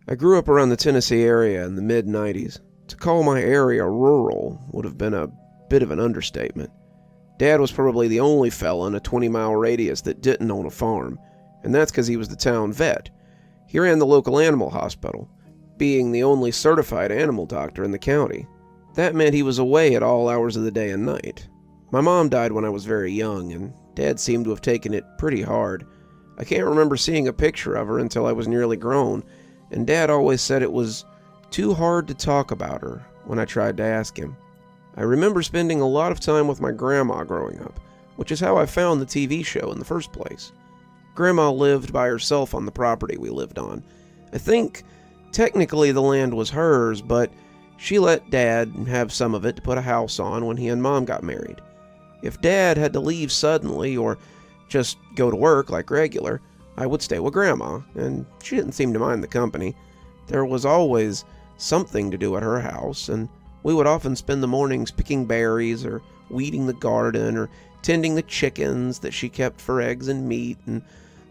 I grew up around the Tennessee area in the mid-90s. To call my area rural would have been a bit of an understatement. Dad was probably the only fella in a 20-mile radius that didn't own a farm, and that's because he was the town vet. He ran the local animal hospital, being the only certified animal doctor in the county. That meant he was away at all hours of the day and night. My mom died when I was very young, and Dad seemed to have taken it pretty hard. I can't remember seeing a picture of her until I was nearly grown, and Dad always said it was too hard to talk about her when I tried to ask him. I remember spending a lot of time with my grandma growing up, which is how I found the TV show in the first place. Grandma lived by herself on the property we lived on. I think technically the land was hers, but she let Dad have some of it to put a house on when he and Mom got married. If Dad had to leave suddenly or just go to work like regular, I would stay with Grandma, and she didn't seem to mind the company. There was always something to do at her house, and we would often spend the mornings picking berries or weeding the garden or tending the chickens that she kept for eggs and meat, and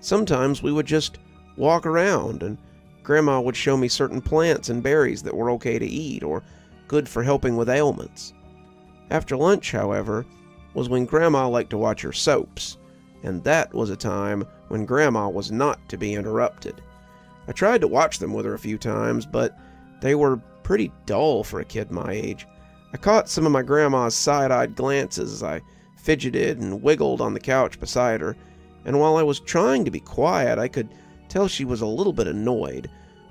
sometimes we would just walk around and Grandma would show me certain plants and berries that were okay to eat or good for helping with ailments. After lunch, however, was when Grandma liked to watch her soaps, and that was a time when Grandma was not to be interrupted. I tried to watch them with her a few times, but they were pretty dull for a kid my age. I caught some of my grandma's side-eyed glances as I fidgeted and wiggled on the couch beside her, and while I was trying to be quiet, I could tell she was a little bit annoyed.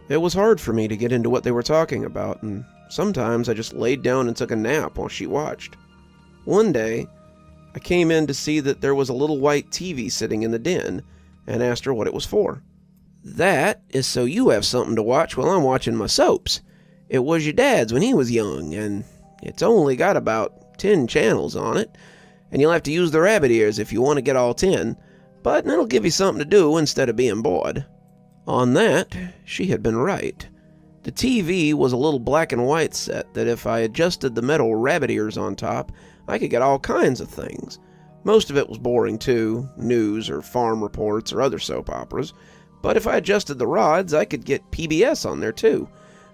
It was hard for me to get into what they were talking about, and sometimes I just laid down and took a nap while she watched. One day, I came in to see that there was a little white TV sitting in the den, and asked her what it was for. "That is so you have something to watch while I'm watching my soaps. It was your dad's when he was young, and it's only got about 10 channels on it, and you'll have to use the rabbit ears if you want to get all 10, but it'll give you something to do instead of being bored." On that, she had been right. The TV was a little black and white set that if I adjusted the metal rabbit ears on top, I could get all kinds of things. Most of it was boring too, news or farm reports or other soap operas, but if I adjusted the rods, I could get PBS on there too.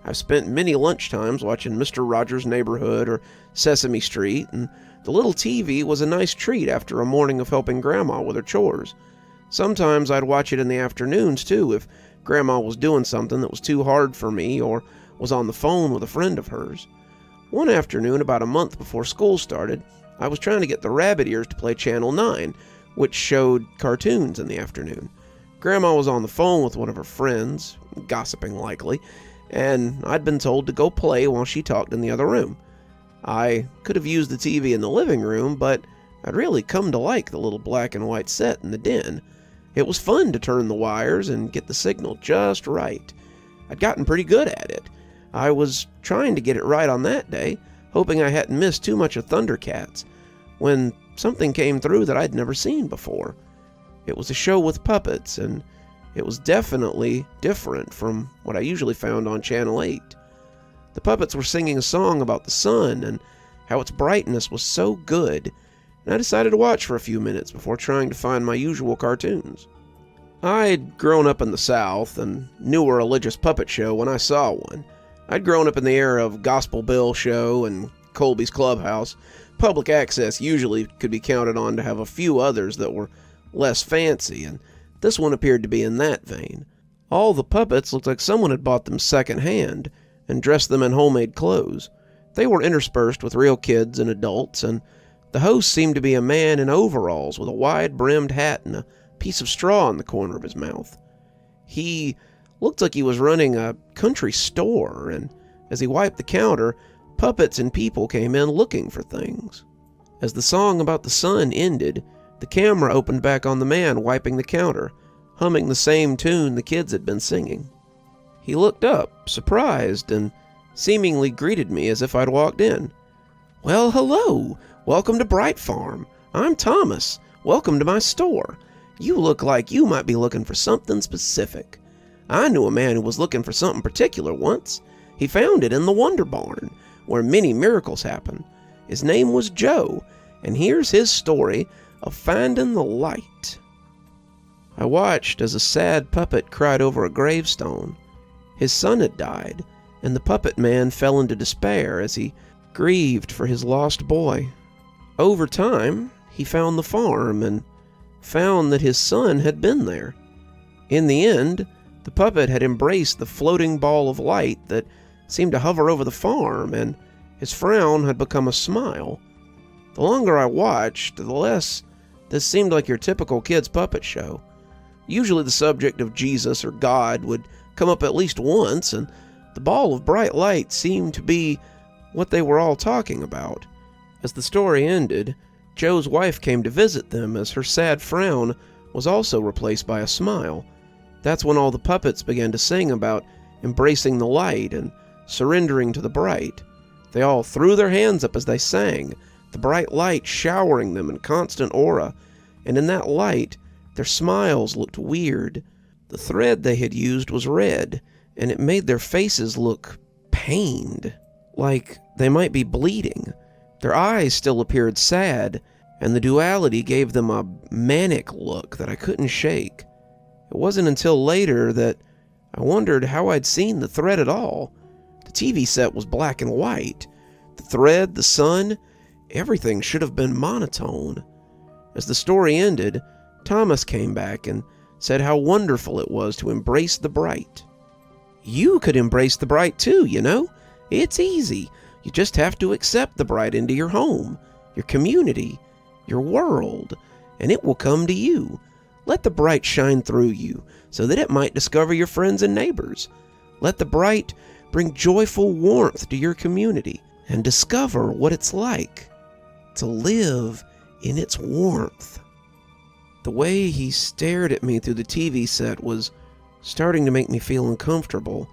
I've spent many lunchtimes watching Mr. Rogers' Neighborhood or Sesame Street, and the little TV was a nice treat after a morning of helping Grandma with her chores. Sometimes I'd watch it in the afternoons too if Grandma was doing something that was too hard for me or was on the phone with a friend of hers. One afternoon, about a month before school started, I was trying to get the rabbit ears to play Channel 9, which showed cartoons in the afternoon. Grandma was on the phone with one of her friends, gossiping likely, and I'd been told to go play while she talked in the other room. I could have used the TV in the living room, but I'd really come to like the little black and white set in the den. It was fun to turn the wires and get the signal just right. I'd gotten pretty good at it. I was trying to get it right on that day, hoping I hadn't missed too much of Thundercats, when something came through that I'd never seen before. It was a show with puppets, and it was definitely different from what I usually found on Channel 8. The puppets were singing a song about the sun and how its brightness was so good, and I decided to watch for a few minutes before trying to find my usual cartoons. I'd grown up in the South and knew a religious puppet show when I saw one. I'd grown up in the era of Gospel Bill Show and Colby's Clubhouse. Public access usually could be counted on to have a few others that were less fancy, and this one appeared to be in that vein. All the puppets looked like someone had bought them second-hand and dressed them in homemade clothes. They were interspersed with real kids and adults, and the host seemed to be a man in overalls with a wide-brimmed hat and a piece of straw in the corner of his mouth. He looked like he was running a country store, and as he wiped the counter, puppets and people came in looking for things. As the song about the sun ended, the camera opened back on the man wiping the counter, humming the same tune the kids had been singing. He looked up, surprised, and seemingly greeted me as if I'd walked in. "Well, hello! Welcome to Bright Farm. I'm Thomas. Welcome to my store. You look like you might be looking for something specific. I knew a man who was looking for something particular once. He found it in the Wonder Barn, where many miracles happen. His name was Joe, and here's his story of finding the light." I watched as a sad puppet cried over a gravestone. His son had died, and the puppet man fell into despair as he grieved for his lost boy. Over time, he found the farm and found that his son had been there. In the end, the puppet had embraced the floating ball of light that seemed to hover over the farm, and his frown had become a smile. The longer I watched, the less this seemed like your typical kid's puppet show. Usually the subject of Jesus or God would come up at least once, and the ball of bright light seemed to be what they were all talking about. As the story ended, Joe's wife came to visit them as her sad frown was also replaced by a smile. That's when all the puppets began to sing about embracing the light and surrendering to the bright. They all threw their hands up as they sang, the bright light showering them in constant aura, and in that light, their smiles looked weird. The thread they had used was red, and it made their faces look pained, like they might be bleeding. Their eyes still appeared sad, and the duality gave them a manic look that I couldn't shake. It wasn't until later that I wondered how I'd seen the thread at all. The TV set was black and white. The thread, the sun, everything should have been monotone. As the story ended, Thomas came back and said how wonderful it was to embrace the bright. You could embrace the bright too, you know? It's easy. You just have to accept the bright into your home, your community, your world, and it will come to you. Let the bright shine through you so that it might discover your friends and neighbors. Let the bright bring joyful warmth to your community and discover what it's like to live in its warmth. The way he stared at me through the TV set was starting to make me feel uncomfortable,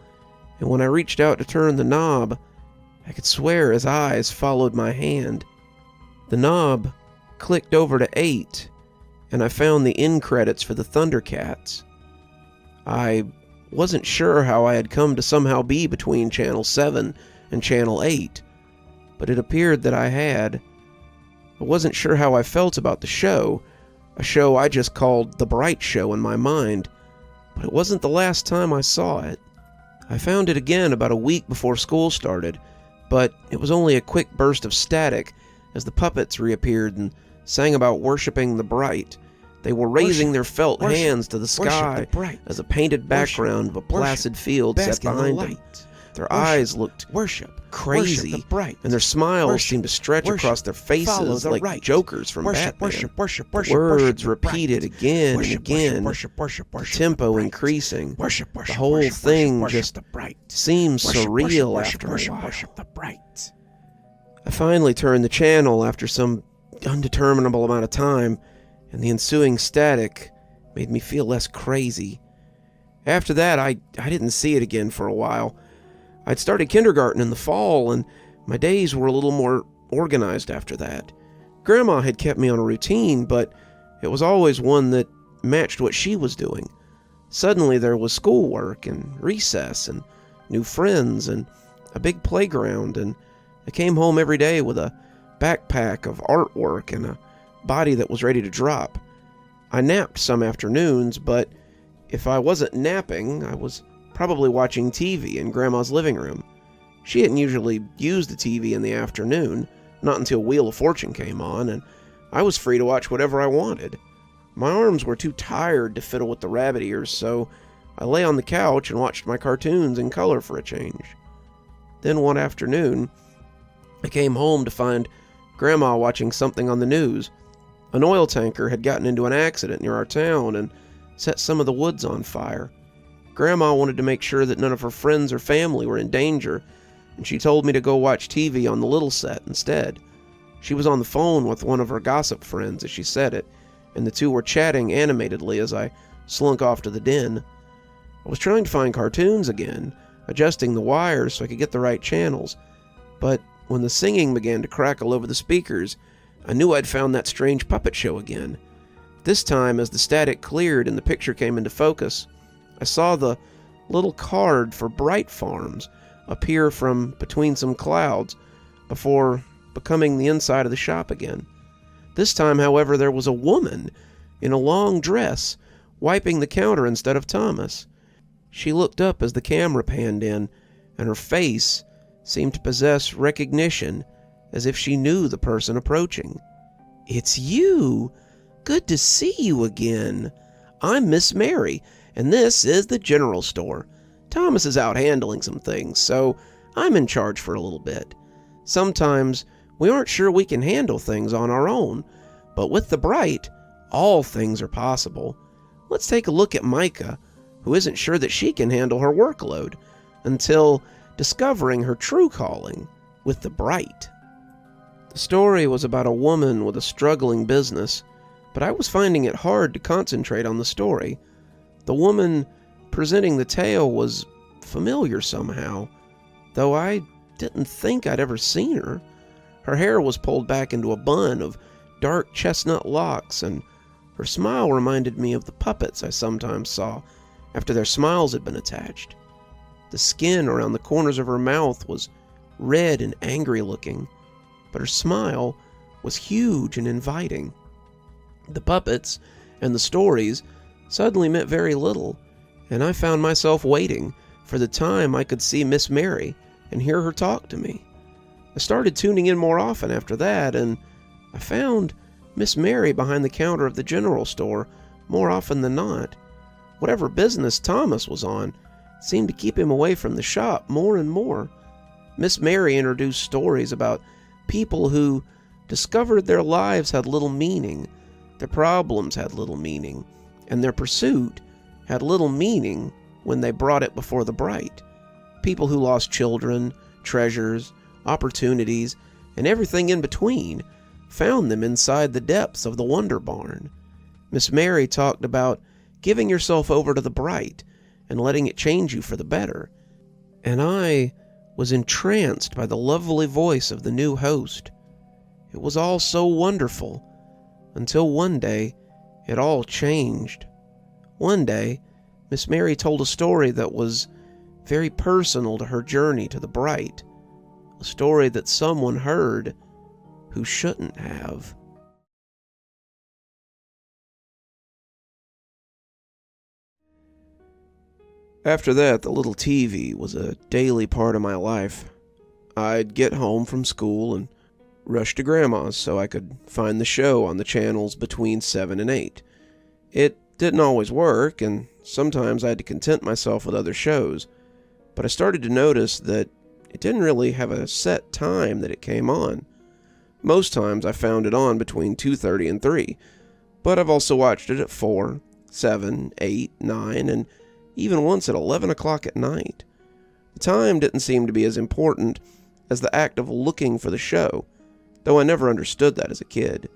and when I reached out to turn the knob, I could swear his eyes followed my hand. The knob clicked over to 8, and I found the end credits for the Thundercats. I wasn't sure how I had come to somehow be between Channel 7 and Channel 8, but it appeared that I had. I wasn't sure how I felt about the show, a show I just called The Bright Show in my mind, but it wasn't the last time I saw it. I found it again about a week before school started, but it was only a quick burst of static as the puppets reappeared and sang about worshiping the bright. They were raising their felt hands to the sky as a painted background of a placid field set behind them. Their eyes looked crazy, and their smiles seemed to stretch across their faces like jokers from Batman. Words repeated again and again, the tempo increasing. The whole thing just seemed surreal after a while. I finally turned the channel after some undeterminable amount of time, and the ensuing static made me feel less crazy. After that, I didn't see it again for a while. I'd started kindergarten in the fall, and my days were a little more organized after that. Grandma had kept me on a routine, but it was always one that matched what she was doing. Suddenly there was schoolwork and recess and new friends and a big playground, and I came home every day with a backpack of artwork and a body that was ready to drop. I napped some afternoons, but if I wasn't napping, I was probably watching TV in Grandma's living room. She hadn't usually used the TV in the afternoon, not until Wheel of Fortune came on, and I was free to watch whatever I wanted. My arms were too tired to fiddle with the rabbit ears, so I lay on the couch and watched my cartoons in color for a change. Then one afternoon, I came home to find Grandma watching something on the news. An oil tanker had gotten into an accident near our town and set some of the woods on fire. Grandma wanted to make sure that none of her friends or family were in danger, and she told me to go watch TV on the little set instead. She was on the phone with one of her gossip friends as she said it, and the two were chatting animatedly as I slunk off to the den. I was trying to find cartoons again, adjusting the wires so I could get the right channels, but when the singing began to crackle over the speakers, I knew I'd found that strange puppet show again. This time, as the static cleared and the picture came into focus, I saw the little card for Bright Farms appear from between some clouds before becoming the inside of the shop again. This time, however, there was a woman in a long dress wiping the counter instead of Thomas. She looked up as the camera panned in, and her face seemed to possess recognition, as if she knew the person approaching. "It's you! Good to see you again. I'm Miss Mary, and this is the general store. Thomas is out handling some things, so I'm in charge for a little bit. Sometimes we aren't sure we can handle things on our own, but with the Bright, all things are possible. Let's take a look at Micah, who isn't sure that she can handle her workload, until discovering her true calling with the Bright." The story was about a woman with a struggling business, but I was finding it hard to concentrate on the story. The woman presenting the tale was familiar somehow, though I didn't think I'd ever seen her. Her hair was pulled back into a bun of dark chestnut locks, and her smile reminded me of the puppets I sometimes saw after their smiles had been attached. The skin around the corners of her mouth was red and angry looking, but her smile was huge and inviting. The puppets and the stories suddenly meant very little, and I found myself waiting for the time I could see Miss Mary and hear her talk to me. I started tuning in more often after that, and I found Miss Mary behind the counter of the general store more often than not. Whatever business Thomas was on seemed to keep him away from the shop more and more. Miss Mary introduced stories about people who discovered their lives had little meaning, their problems had little meaning, and their pursuit had little meaning when they brought it before the Bright. People who lost children, treasures, opportunities, and everything in between found them inside the depths of the Wonder Barn. Miss Mary talked about giving yourself over to the Bright and letting it change you for the better, and I was entranced by the lovely voice of the new host. It was all so wonderful, until one day it all changed. One day, Miss Mary told a story that was very personal to her journey to the Bright, a story that someone heard who shouldn't have. After that, the little TV was a daily part of my life. I'd get home from school and rush to Grandma's so I could find the show on the channels between 7 and 8. It didn't always work, and sometimes I had to content myself with other shows, but I started to notice that it didn't really have a set time that it came on. Most times I found it on between 2:30 and 3, but I've also watched it at 4, 7, 8, 9, and even once at 11 o'clock at night. The time didn't seem to be as important as the act of looking for the show, though I never understood that as a kid.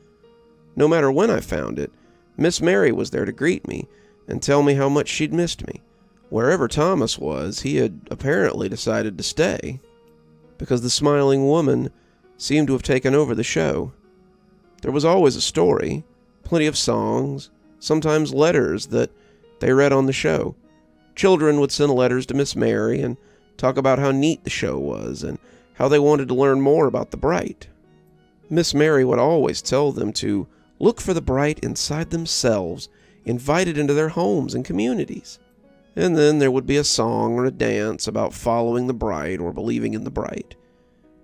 No matter when I found it, Miss Mary was there to greet me and tell me how much she'd missed me. Wherever Thomas was, he had apparently decided to stay, because the smiling woman seemed to have taken over the show. There was always a story, plenty of songs, sometimes letters that they read on the show. Children would send letters to Miss Mary and talk about how neat the show was and how they wanted to learn more about the Bright. Miss Mary would always tell them to look for the Bright inside themselves, invited into their homes and communities. And then there would be a song or a dance about following the Bright or believing in the Bright.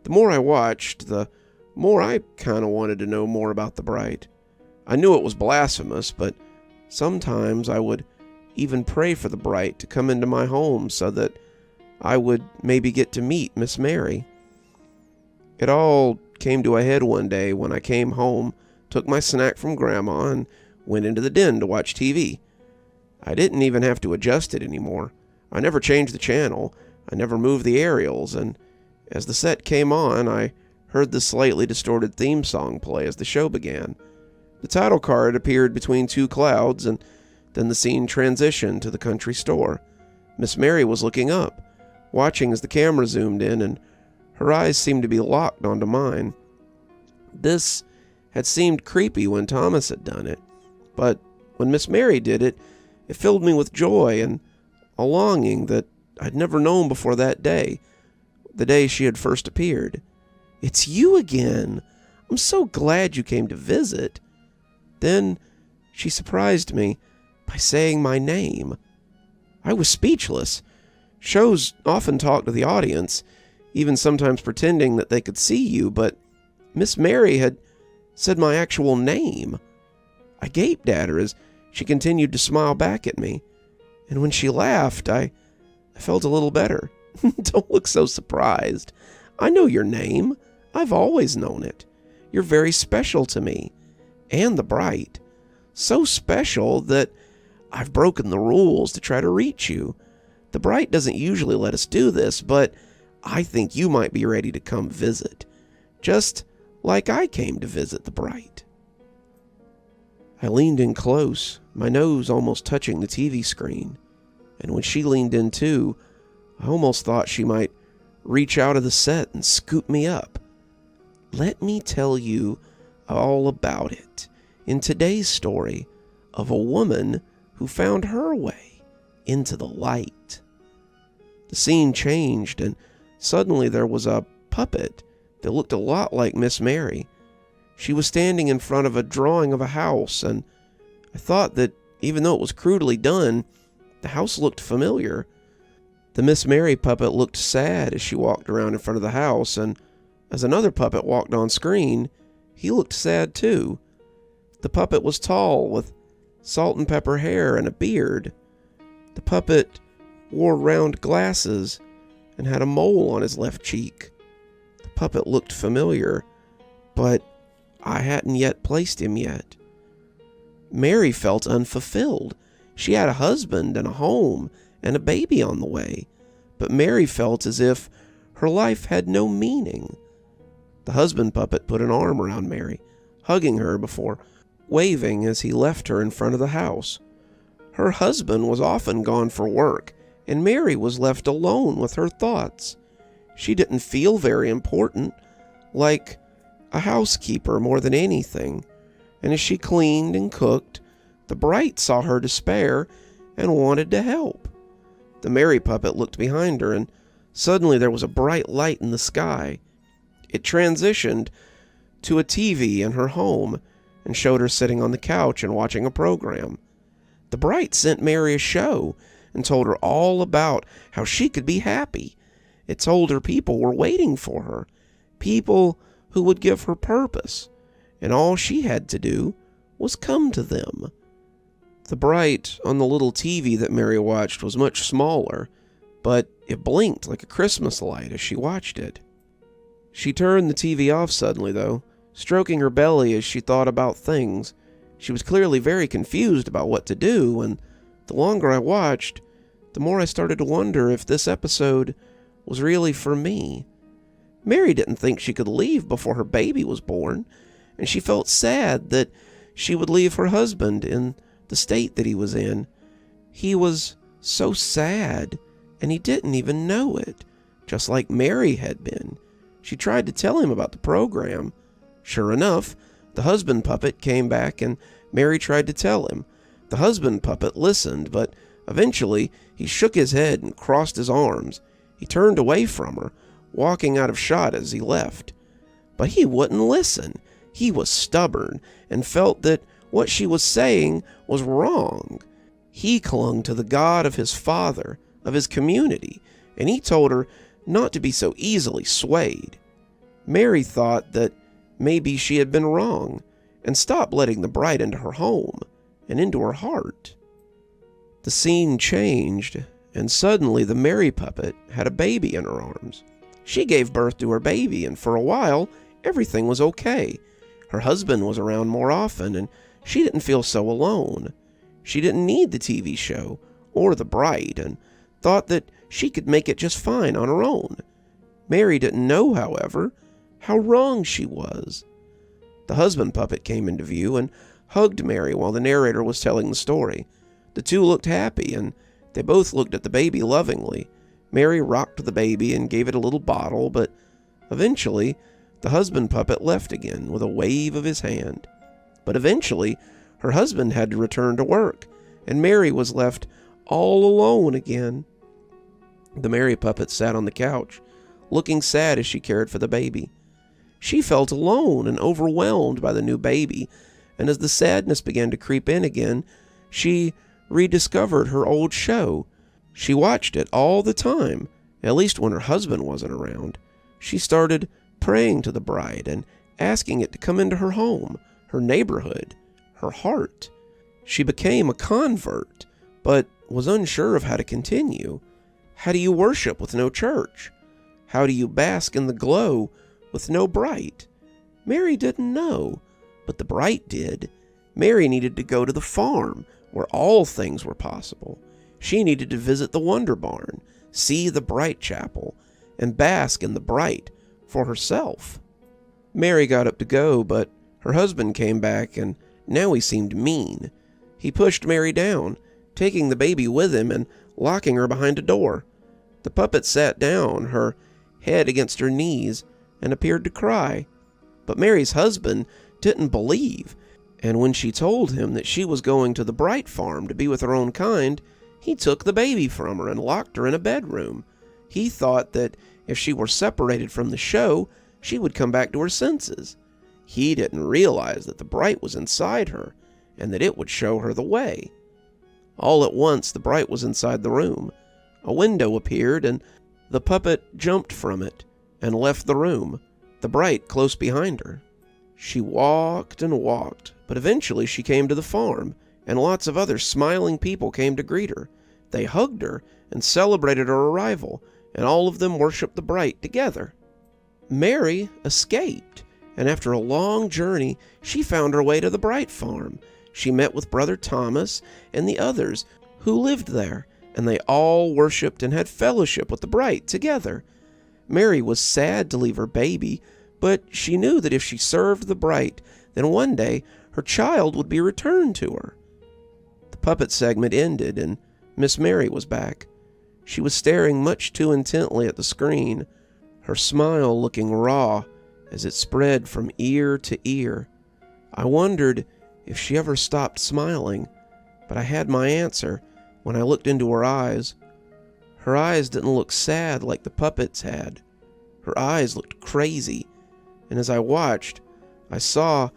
The more I watched, the more I kind of wanted to know more about the Bright. I knew it was blasphemous, but sometimes I would even pray for the Bright to come into my home so that I would maybe get to meet Miss Mary. It all came to a head one day when I came home, took my snack from Grandma, and went into the den to watch TV. I didn't even have to adjust it anymore. I never changed the channel. I never moved the aerials, and as the set came on, I heard the slightly distorted theme song play as the show began. The title card appeared between two clouds, and then the scene transitioned to the country store. Miss Mary was looking up, watching as the camera zoomed in, and her eyes seemed to be locked onto mine. This had seemed creepy when Thomas had done it, but when Miss Mary did it, it filled me with joy and a longing that I'd never known before that day, the day she had first appeared. "It's you again! I'm so glad you came to visit." Then she surprised me by saying my name. I was speechless. Shows often talk to the audience, even sometimes pretending that they could see you, but Miss Mary had said my actual name. I gaped at her as she continued to smile back at me, and when she laughed, I felt a little better. Don't look so surprised. I know your name. I've always known it. You're very special to me, and the Bright. So special that I've broken the rules to try to reach you. The Bright doesn't usually let us do this, but I think you might be ready to come visit, just like I came to visit the Bright. I leaned in close, my nose almost touching the TV screen, and when she leaned in too, I almost thought she might reach out of the set and scoop me up. Let me tell you all about it in today's story of a woman who found her way into the light. The scene changed, and suddenly there was a puppet that looked a lot like Miss Mary. She was standing in front of a drawing of a house, and I thought that even though it was crudely done, the house looked familiar. The Miss Mary puppet looked sad as she walked around in front of the house, and as another puppet walked on screen, he looked sad too. The puppet was tall, with salt and pepper hair and a beard. The puppet wore round glasses and had a mole on his left cheek. The puppet looked familiar, but I hadn't yet placed him yet. Mary felt unfulfilled. She had a husband and a home and a baby on the way, but Mary felt as if her life had no meaning. The husband puppet put an arm around Mary, hugging her before waving as he left her in front of the house. Her husband was often gone for work, and Mary was left alone with her thoughts. She didn't feel very important, like a housekeeper more than anything, and as she cleaned and cooked, the Bright saw her despair and wanted to help. The Mary puppet looked behind her, and suddenly there was a bright light in the sky. It transitioned to a TV in her home and showed her sitting on the couch and watching a program. The Bright sent Mary a show and told her all about how she could be happy. It told her people were waiting for her, people who would give her purpose, and all she had to do was come to them. The Bright on the little TV that Mary watched was much smaller, but it blinked like a Christmas light as she watched it. She turned the TV off suddenly, though, stroking her belly as she thought about things. She was clearly very confused about what to do, and the longer I watched, the more I started to wonder if this episode was really for me. Mary didn't think she could leave before her baby was born, and she felt sad that she would leave her husband in the state that he was in. He was so sad, and he didn't even know it, just like Mary had been. She tried to tell him about the program. Sure enough, the husband puppet came back, and Mary tried to tell him. The husband puppet listened, but eventually he shook his head and crossed his arms. He turned away from her, walking out of shot as he left. But he wouldn't listen. He was stubborn and felt that what she was saying was wrong. He clung to the God of his father, of his community, and he told her not to be so easily swayed. Mary thought that maybe she had been wrong and stopped letting the Bright into her home and into her heart. The scene changed, and suddenly the Mary puppet had a baby in her arms. She gave birth to her baby, and for a while, everything was okay. Her husband was around more often, and she didn't feel so alone. She didn't need the TV show or the Bright, and thought that she could make it just fine on her own. Mary didn't know, however, how wrong she was. The husband puppet came into view and hugged Mary while the narrator was telling the story. The two looked happy, and they both looked at the baby lovingly. Mary rocked the baby and gave it a little bottle, but eventually the husband puppet left again with a wave of his hand. But eventually her husband had to return to work, and Mary was left all alone again. The Mary puppet sat on the couch, looking sad as she cared for the baby. She felt alone and overwhelmed by the new baby, and as the sadness began to creep in again, she rediscovered her old show. She watched it all the time, at least when her husband wasn't around. She started praying to the bride and asking it to come into her home, her neighborhood, her heart. She became a convert, but was unsure of how to continue. How do you worship with no church? How do you bask in the glow with no bright? Mary didn't know, but the bright did. Mary needed to go to the farm, where all things were possible. She needed to visit the Wonder Barn, see the bright chapel, and bask in the bright for herself. Mary got up to go, but her husband came back, and now he seemed mean. He pushed Mary down, taking the baby with him and locking her behind a door. The puppet sat down, her head against her knees, and appeared to cry. But Mary's husband didn't believe, and when she told him that she was going to the Bright Farm to be with her own kind, he took the baby from her and locked her in a bedroom. He thought that if she were separated from the show, she would come back to her senses. He didn't realize that the bright was inside her, and that it would show her the way. All at once, the bright was inside the room. A window appeared, and the puppet jumped from it and left the room, the bright close behind her. She walked and walked, but eventually she came to the farm, and lots of other smiling people came to greet her. They hugged her and celebrated her arrival, and all of them worshipped the bright together. Mary escaped, and after a long journey, she found her way to the Bright Farm. She met with Brother Thomas and the others who lived there, and they all worshipped and had fellowship with the bright together. Mary was sad to leave her baby, but she knew that if she served the bright, then one day her child would be returned to her. The puppet segment ended, and Miss Mary was back. She was staring much too intently at the screen, her smile looking raw as it spread from ear to ear. I wondered if she ever stopped smiling, but I had my answer when I looked into her eyes. Her eyes didn't look sad like the puppets had. Her eyes looked crazy, and as I watched, I saw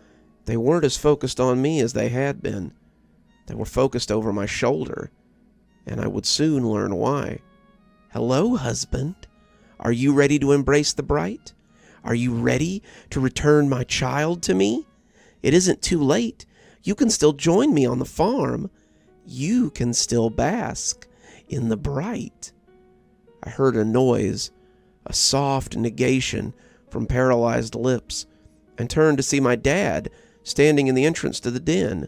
they weren't as focused on me as they had been. They were focused over my shoulder, and I would soon learn why. "Hello, husband. Are you ready to embrace the bright? Are you ready to return my child to me? It isn't too late. You can still join me on the farm. You can still bask in the bright." I heard a noise, a soft negation from paralyzed lips, and turned to see my dad standing in the entrance to the den.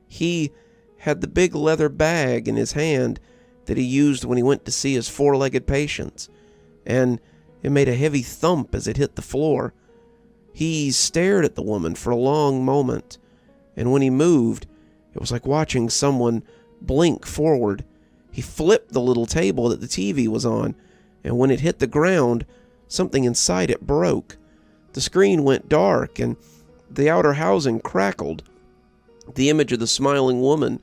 He had the big leather bag in his hand that he used when he went to see his four-legged patients, and it made a heavy thump as it hit the floor. He stared at the woman for a long moment, and when he moved, it was like watching someone blink forward. He flipped the little table that the TV was on, and when it hit the ground, something inside it broke. The screen went dark, and the outer housing crackled. The image of the smiling woman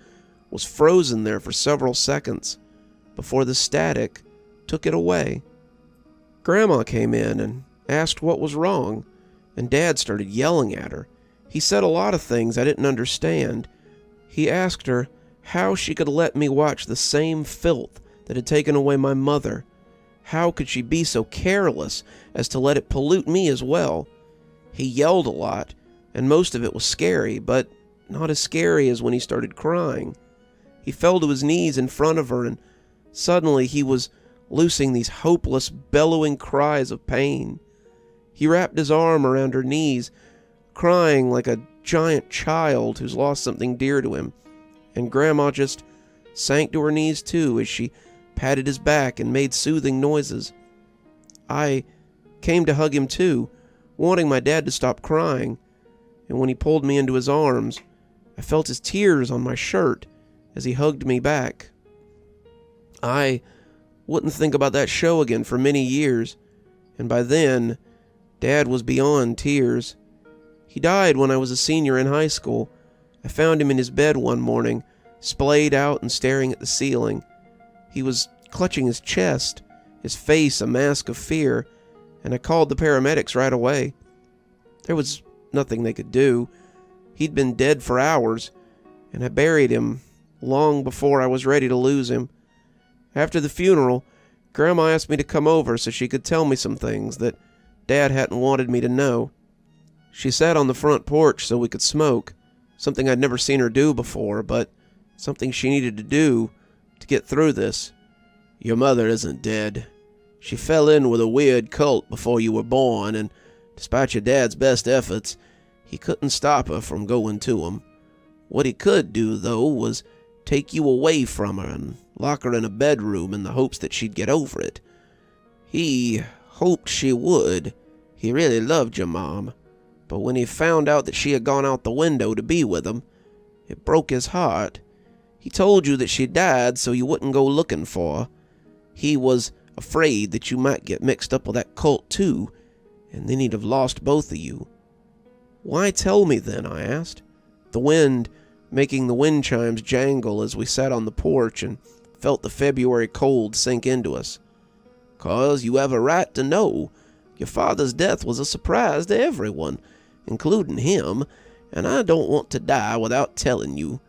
was frozen there for several seconds before the static took it away. Grandma came in and asked what was wrong, and Dad started yelling at her. He said a lot of things I didn't understand. He asked her how she could let me watch the same filth that had taken away my mother. How could she be so careless as to let it pollute me as well? He yelled a lot, and most of it was scary, but not as scary as when he started crying. He fell to his knees in front of her, and suddenly he was loosing these hopeless, bellowing cries of pain. He wrapped his arm around her knees, crying like a giant child who's lost something dear to him, and Grandma just sank to her knees too as she patted his back and made soothing noises. I came to hug him too, wanting my dad to stop crying, and when he pulled me into his arms, I felt his tears on my shirt as he hugged me back. I wouldn't think about that show again for many years, and by then, Dad was beyond tears. He died when I was a senior in high school. I found him in his bed one morning, splayed out and staring at the ceiling. He was clutching his chest, his face a mask of fear, and I called the paramedics right away. There was nothing they could do. He'd been dead for hours, and I buried him long before I was ready to lose him. After the funeral, Grandma asked me to come over so she could tell me some things that Dad hadn't wanted me to know. She sat on the front porch so we could smoke, something I'd never seen her do before, but something she needed to do to get through this. Your mother isn't dead. She fell in with a weird cult before you were born, and despite your dad's best efforts, he couldn't stop her from going to him. What he could do, though, was take you away from her and lock her in a bedroom in the hopes that she'd get over it. He hoped she would. He really loved your mom. But when he found out that she had gone out the window to be with him, it broke his heart. He told you that she died so you wouldn't go looking for her. He was afraid that you might get mixed up with that cult too, and then he'd have lost both of you. Why tell me then? I asked, the wind making the wind chimes jangle as we sat on the porch and felt the February cold sink into us. 'Cause you have a right to know. Your father's death was a surprise to everyone, including him, and I don't want to die without telling you.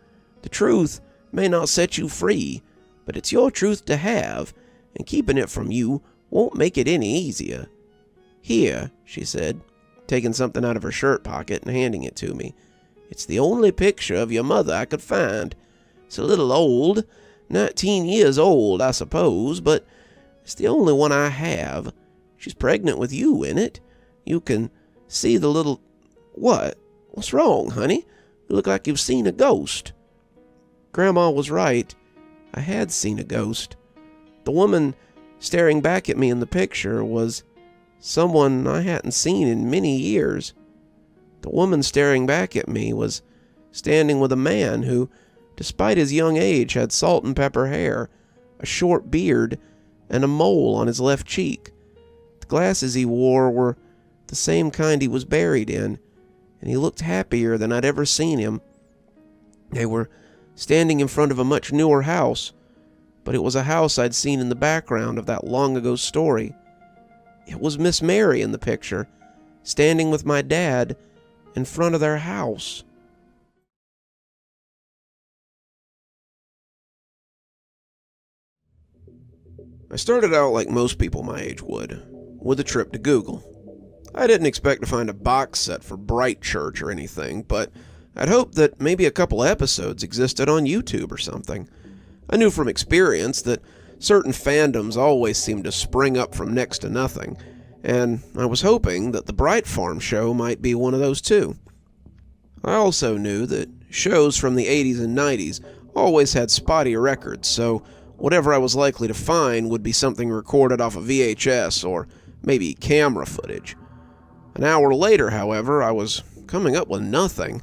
The truth may not set you free, but it's your truth to have, and keeping it from you won't make it any easier. Here, she said, taking something out of her shirt pocket and handing it to me. It's the only picture of your mother I could find. It's a little old, 19 years old, I suppose, but it's the only one I have. She's pregnant with you in it. You can see the little... What? What's wrong, honey? You look like you've seen a ghost. Grandma was right. I had seen a ghost. The woman staring back at me in the picture was someone I hadn't seen in many years. The woman staring back at me was standing with a man who, despite his young age, had salt and pepper hair, a short beard, and a mole on his left cheek. The glasses he wore were the same kind he was buried in, and he looked happier than I'd ever seen him. They were standing in front of a much newer house, but it was a house I'd seen in the background of that long-ago story. It was Miss Mary in the picture, standing with my dad in front of their house. I started out like most people my age would, with a trip to Google. I didn't expect to find a box set for Bright Church or anything, but I'd hoped that maybe a couple episodes existed on YouTube or something. I knew from experience that certain fandoms always seem to spring up from next to nothing, and I was hoping that the Bright Farm show might be one of those too. I also knew that shows from the 80s and 90s always had spotty records, so whatever I was likely to find would be something recorded off a VHS or maybe camera footage. An hour later, however, I was coming up with nothing.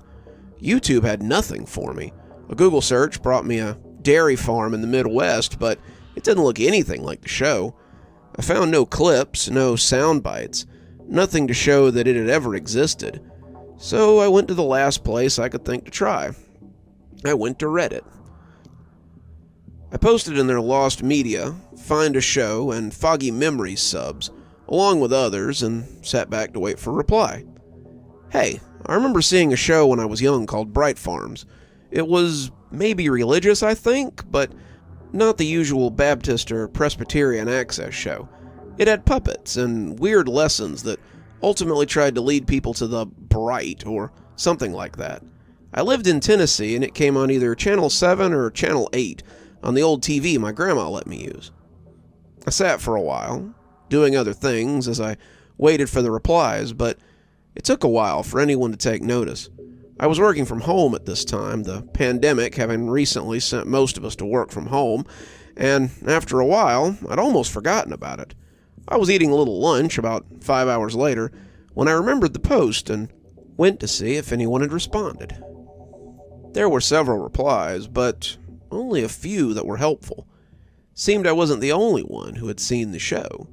YouTube had nothing for me. A Google search brought me a dairy farm in the Midwest, but it didn't look anything like the show. I found no clips, no sound bites, nothing to show that it had ever existed. So I went to the last place I could think to try. I went to Reddit. I posted in their Lost Media, Find a Show, and Foggy Memories subs, along with others, and sat back to wait for a reply. Hey, I remember seeing a show when I was young called Bright Farms. It was maybe religious, I think, but not the usual Baptist or Presbyterian access show. It had puppets and weird lessons that ultimately tried to lead people to the bright or something like that. I lived in Tennessee and it came on either Channel 7 or Channel 8 on the old TV my grandma let me use. I sat for a while, doing other things as I waited for the replies, but it took a while for anyone to take notice. I was working from home at this time, the pandemic having recently sent most of us to work from home, and after a while, I'd almost forgotten about it. I was eating a little lunch about 5 hours later when I remembered the post and went to see if anyone had responded. There were several replies, but only a few that were helpful. Seemed I wasn't the only one who had seen the show.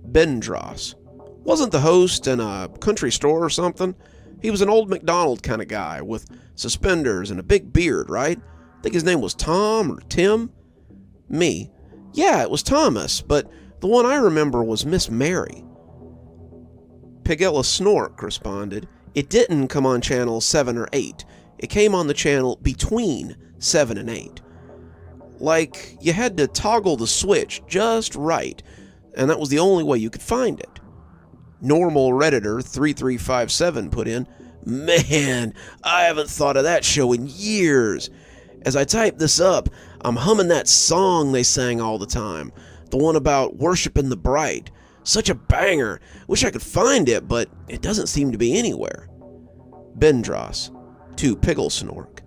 Bendross. Wasn't the host in a country store or something? He was an old McDonald kind of guy with suspenders and a big beard, right? I think his name was Tom or Tim. Me. Yeah, it was Thomas, but the one I remember was Miss Mary. Pigella Snork responded, It didn't come on channel 7 or 8. It came on the channel between 7 and 8. Like, you had to toggle the switch just right, and that was the only way you could find it. Normal Redditor 3357 put in, "Man, I haven't thought of that show in years. As I type this up, I'm humming that song they sang all the time, the one about worshiping the bright. Such a banger. Wish I could find it, but it doesn't seem to be anywhere." Bendros to Pigglesnork,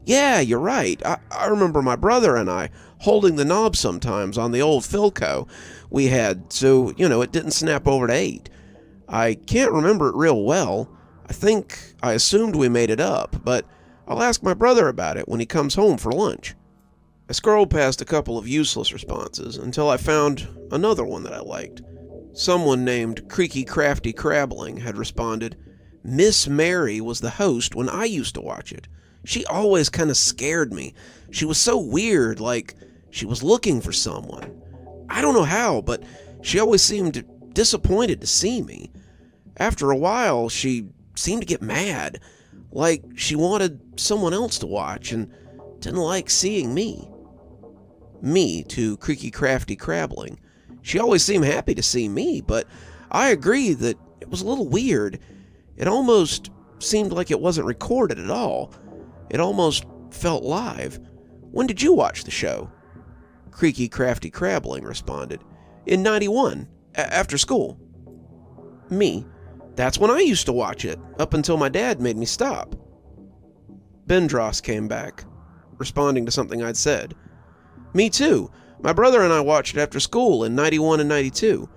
"Yeah, you're right. I remember my brother and I holding the knob sometimes on the old Philco we had, so, it didn't snap over to 8. I can't remember it real well. I assumed we made it up, but I'll ask my brother about it when he comes home for lunch." I scrolled past a couple of useless responses until I found another one that I liked. Someone named Creaky Crafty Crabbling had responded, "Miss Mary was the host when I used to watch it. She always kind of scared me. She was so weird, like she was looking for someone. I don't know how, but she always seemed disappointed to see me. After a while, she seemed to get mad, like she wanted someone else to watch and didn't like seeing me." Me to Creaky Crafty Crabbling, "She always seemed happy to see me, but I agree that it was a little weird. It almost seemed like it wasn't recorded at all. It almost felt live. When did you watch the show?" Creaky Crafty Crabbling responded, "In 91, after school." Me, "That's when I used to watch it, up until my dad made me stop." Bendros came back, responding to something I'd said. "Me too. My brother and I watched it after school in 91 and 92.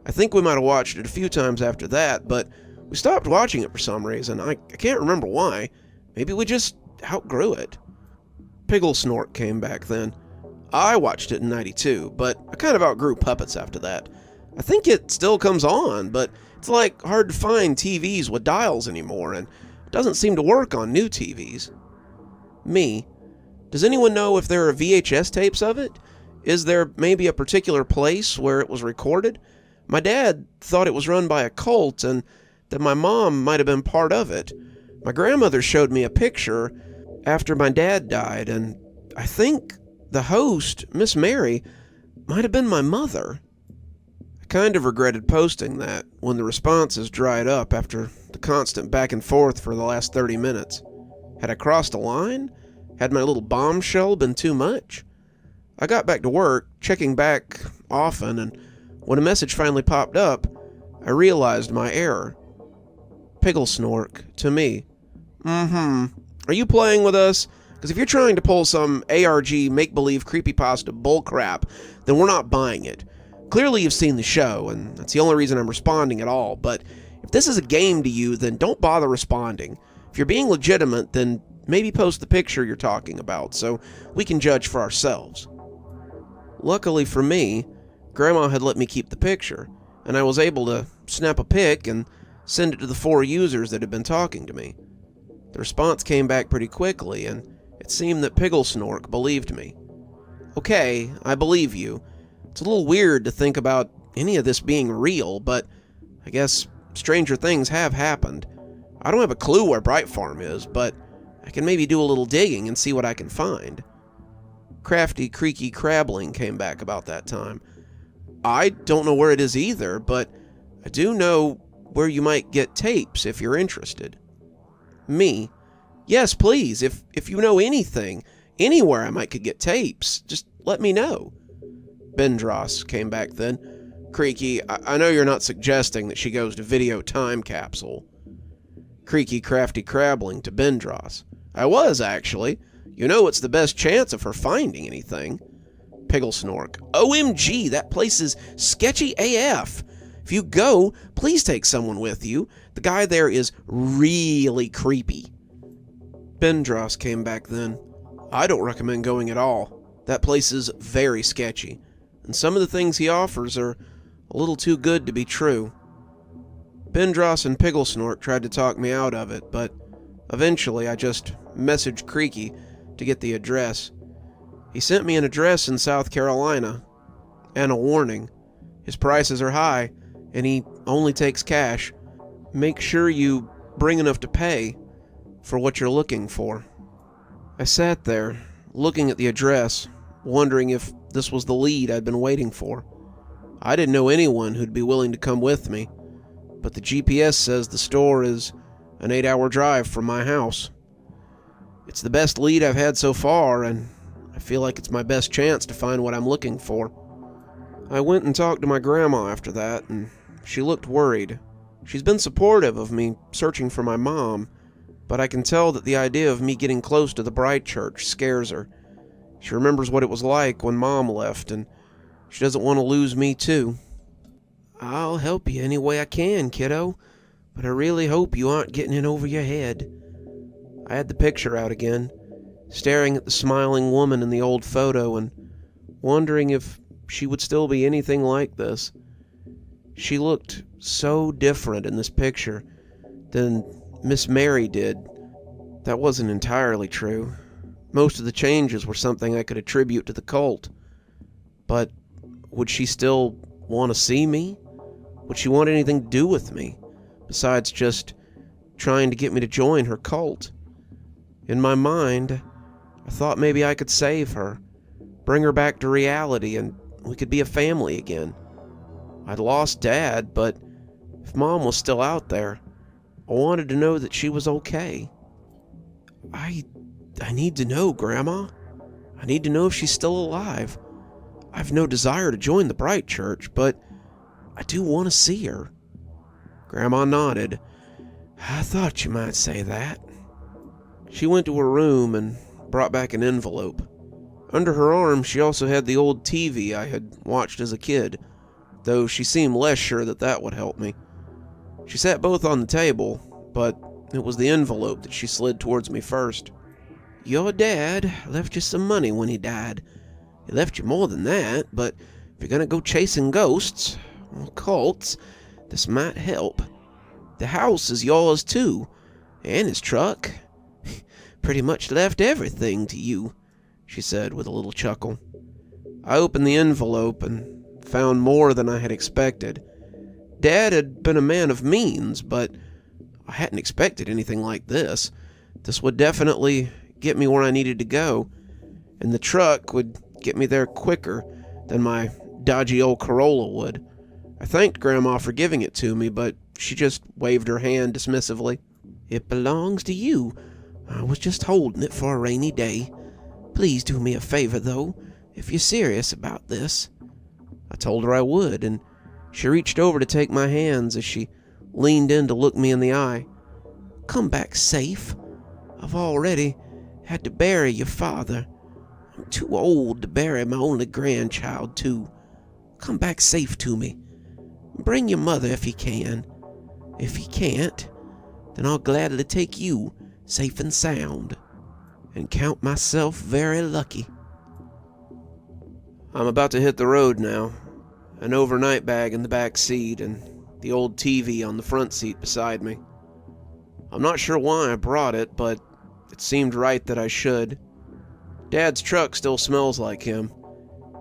I think we might have watched it a few times after that, but we stopped watching it for some reason. I can't remember why. Maybe we just outgrew it." Pigglesnork came back then. "I watched it in 92, but I kind of outgrew puppets after that. I think it still comes on, but it's like hard to find TVs with dials anymore, and it doesn't seem to work on new TVs." Me, "Does anyone know if there are VHS tapes of it? Is there maybe a particular place where it was recorded? My dad thought it was run by a cult and that my mom might have been part of it. My grandmother showed me a picture after my dad died, and I think the host, Miss Mary, might have been my mother." I kind of regretted posting that when the responses dried up after the constant back and forth for the last 30 minutes. Had I crossed a line? Had my little bombshell been too much? I got back to work, checking back often, and when a message finally popped up, I realized my error. Pigglesnork to me, "Are you playing with us? Because if you're trying to pull some ARG make-believe creepypasta bullcrap, then we're not buying it. Clearly you've seen the show, and that's the only reason I'm responding at all, but if this is a game to you, then don't bother responding. If you're being legitimate, then maybe post the picture you're talking about, so we can judge for ourselves." Luckily for me, Grandma had let me keep the picture, and I was able to snap a pic and send it to the 4 users that had been talking to me. The response came back pretty quickly, and it seemed that Pigglesnork believed me. "Okay, I believe you. It's a little weird to think about any of this being real, but I guess stranger things have happened. I don't have a clue where Bright Farm is, but I can maybe do a little digging and see what I can find." Crafty Creaky Crabbling came back about that time. "I don't know where it is either, but I do know where you might get tapes if you're interested." Me, "Yes, please, if you know anything, anywhere I might could get tapes, just let me know." Bendros came back then. "Creaky, I know you're not suggesting that she goes to Video Time Capsule." Creaky Crafty Crabbling to Bendros, "I was, actually. You know it's the best chance of her finding anything." Pigglesnork, "OMG, that place is sketchy AF. If you go, please take someone with you. The guy there is really creepy." Bendros came back then. "I don't recommend going at all. That place is very sketchy, and some of the things he offers are a little too good to be true." Bendros and Pigglesnork tried to talk me out of it, but eventually I just messaged Creaky to get the address. He sent me an address in South Carolina, and a warning. His prices are high, and he only takes cash. Make sure you bring enough to pay for what you're looking for. I sat there, looking at the address, wondering if this was the lead I'd been waiting for. I didn't know anyone who'd be willing to come with me, but the GPS says the store is an 8-hour drive from my house. It's the best lead I've had so far, and I feel like it's my best chance to find what I'm looking for. I went and talked to my grandma after that, and she looked worried. She's been supportive of me searching for my mom, but I can tell that the idea of me getting close to the Bright Church scares her. She remembers what it was like when Mom left, and she doesn't want to lose me too. I'll help you any way I can, kiddo, but I really hope you aren't getting in over your head. I had the picture out again, staring at the smiling woman in the old photo and wondering if she would still be anything like this. She looked so different in this picture than Miss Mary did. That wasn't entirely true. Most of the changes were something I could attribute to the cult. But would she still want to see me? Would she want anything to do with me, besides just trying to get me to join her cult? In my mind, I thought maybe I could save her, bring her back to reality, and we could be a family again. I'd lost Dad, but if Mom was still out there, I wanted to know that she was okay. I need to know, Grandma. I need to know if she's still alive. I've no desire to join the Bright Church, but I do want to see her. Grandma nodded. I thought you might say that. She went to her room and brought back an envelope. Under her arm, she also had the old TV I had watched as a kid, though she seemed less sure that that would help me. She sat both on the table, but it was the envelope that she slid towards me first. Your dad left you some money when he died. He left you more than that, but if you're gonna go chasing ghosts or cults, this might help. The house is yours too, and his truck. Pretty much left everything to you, she said with a little chuckle. I opened the envelope and found more than I had expected. Dad had been a man of means, but I hadn't expected anything like this. This would definitely get me where I needed to go, and the truck would get me there quicker than my dodgy old Corolla would. I thanked Grandma for giving it to me, but she just waved her hand dismissively. It belongs to you. I was just holding it for a rainy day. Please do me a favor, though, if you're serious about this. I told her I would, and she reached over to take my hands as she leaned in to look me in the eye. Come back safe. I've already had to bury your father. I'm too old to bury my only grandchild, too. Come back safe to me. Bring your mother if you can. If you can't, then I'll gladly take you safe and sound, and count myself very lucky. I'm about to hit the road now. An overnight bag in the back seat and the old TV on the front seat beside me. I'm not sure why I brought it, but it seemed right that I should. Dad's truck still smells like him,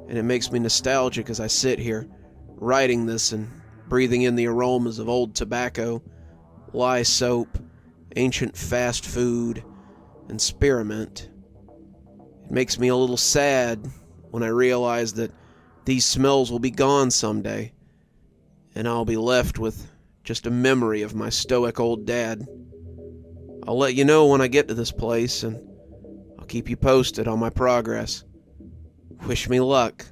and it makes me nostalgic as I sit here, writing this and breathing in the aromas of old tobacco, lye soap, ancient fast food, and spearmint. It makes me a little sad when I realize that these smells will be gone someday, and I'll be left with just a memory of my stoic old dad. I'll let you know when I get to this place, and I'll keep you posted on my progress. Wish me luck.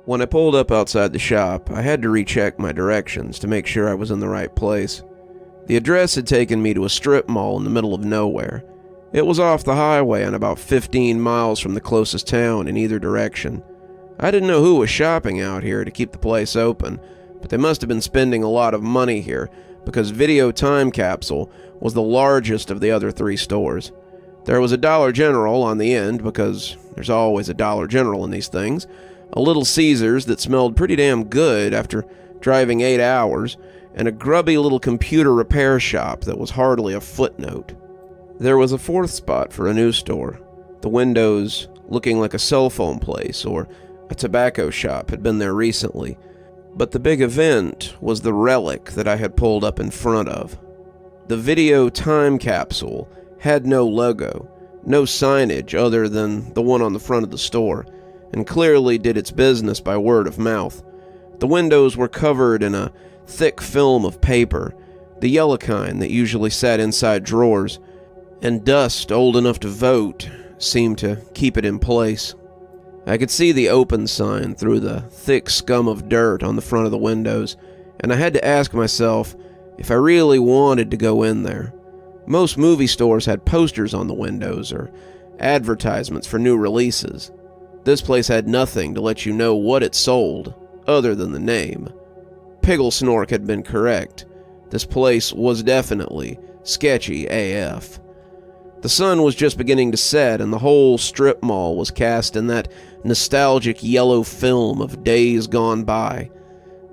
When I pulled up outside the shop, I had to recheck my directions to make sure I was in the right place. The address had taken me to a strip mall in the middle of nowhere. It was off the highway and about 15 miles from the closest town in either direction. I didn't know who was shopping out here to keep the place open, but they must have been spending a lot of money here because Video Time Capsule was the largest of the other 3 stores. There was a Dollar General on the end because there's always a Dollar General in these things, a Little Caesars that smelled pretty damn good after driving 8 hours, and a grubby little computer repair shop that was hardly a footnote. There was a 4th spot for a news store. The windows looking like a cell phone place or a tobacco shop had been there recently, but the big event was the relic that I had pulled up in front of. The video time capsule had no logo, no signage other than the one on the front of the store, and clearly did its business by word of mouth. The windows were covered in a thick film of paper, the yellow kind that usually sat inside drawers, and dust old enough to vote seemed to keep it in place. I could see the open sign through the thick scum of dirt on the front of the windows, and I had to ask myself if I really wanted to go in there. Most movie stores had posters on the windows or advertisements for new releases. This place had nothing to let you know what it sold, other than the name. Pigglesnork had been correct. This place was definitely sketchy AF. The sun was just beginning to set, and the whole strip mall was cast in that nostalgic yellow film of days gone by.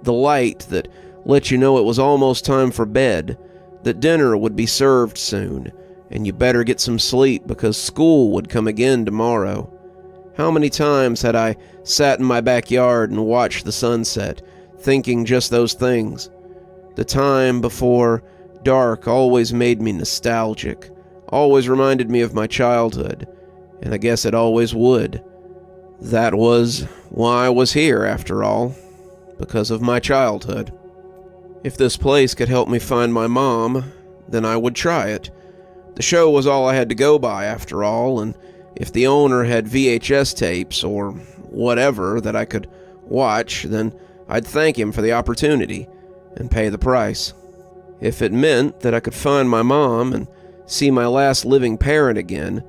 The light that let you know it was almost time for bed, that dinner would be served soon, and you better get some sleep because school would come again tomorrow. How many times had I sat in my backyard and watched the sunset, thinking just those things? The time before dark always made me nostalgic, always reminded me of my childhood, and I guess it always would. That was why I was here, after all, because of my childhood. If this place could help me find my mom, then I would try it. The show was all I had to go by, after all, and if the owner had VHS tapes or whatever that I could watch, then I'd thank him for the opportunity and pay the price. If it meant that I could find my mom and see my last living parent again,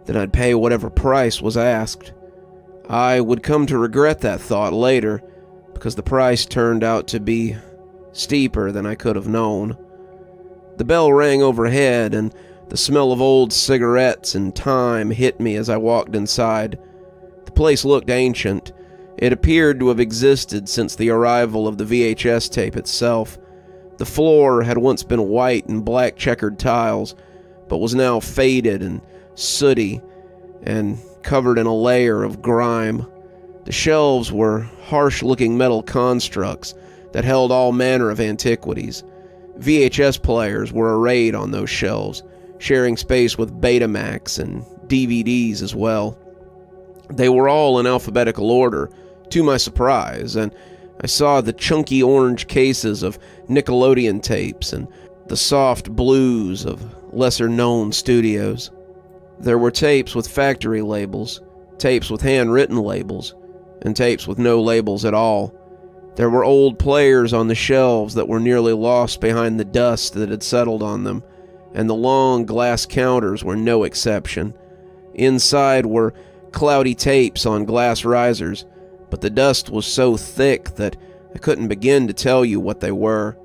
then I'd pay whatever price was asked. I would come to regret that thought later, because the price turned out to be steeper than I could have known. The bell rang overhead, and the smell of old cigarettes and time hit me as I walked inside. The place looked ancient. It appeared to have existed since the arrival of the VHS tape itself. The floor had once been white and black checkered tiles, but was now faded and sooty and covered in a layer of grime. The shelves were harsh-looking metal constructs that held all manner of antiquities. VHS players were arrayed on those shelves, sharing space with Betamax and DVDs as well. They were all in alphabetical order, to my surprise, and I saw the chunky orange cases of Nickelodeon tapes and the soft blues of lesser-known studios. There were tapes with factory labels, tapes with handwritten labels, and tapes with no labels at all. There were old players on the shelves that were nearly lost behind the dust that had settled on them, and the long glass counters were no exception. Inside were cloudy tapes on glass risers, but the dust was so thick that I couldn't begin to tell you what they were.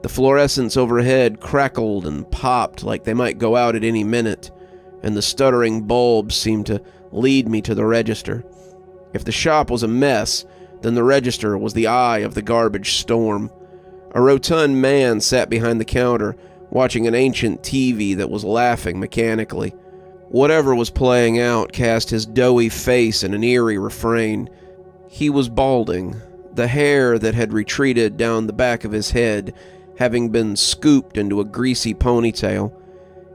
The fluorescents overhead crackled and popped like they might go out at any minute, and the stuttering bulbs seemed to lead me to the register. If the shop was a mess, then the register was the eye of the garbage storm. A rotund man sat behind the counter, watching an ancient TV that was laughing mechanically. Whatever was playing out cast his doughy face in an eerie refrain. He was balding, the hair that had retreated down the back of his head having been scooped into a greasy ponytail.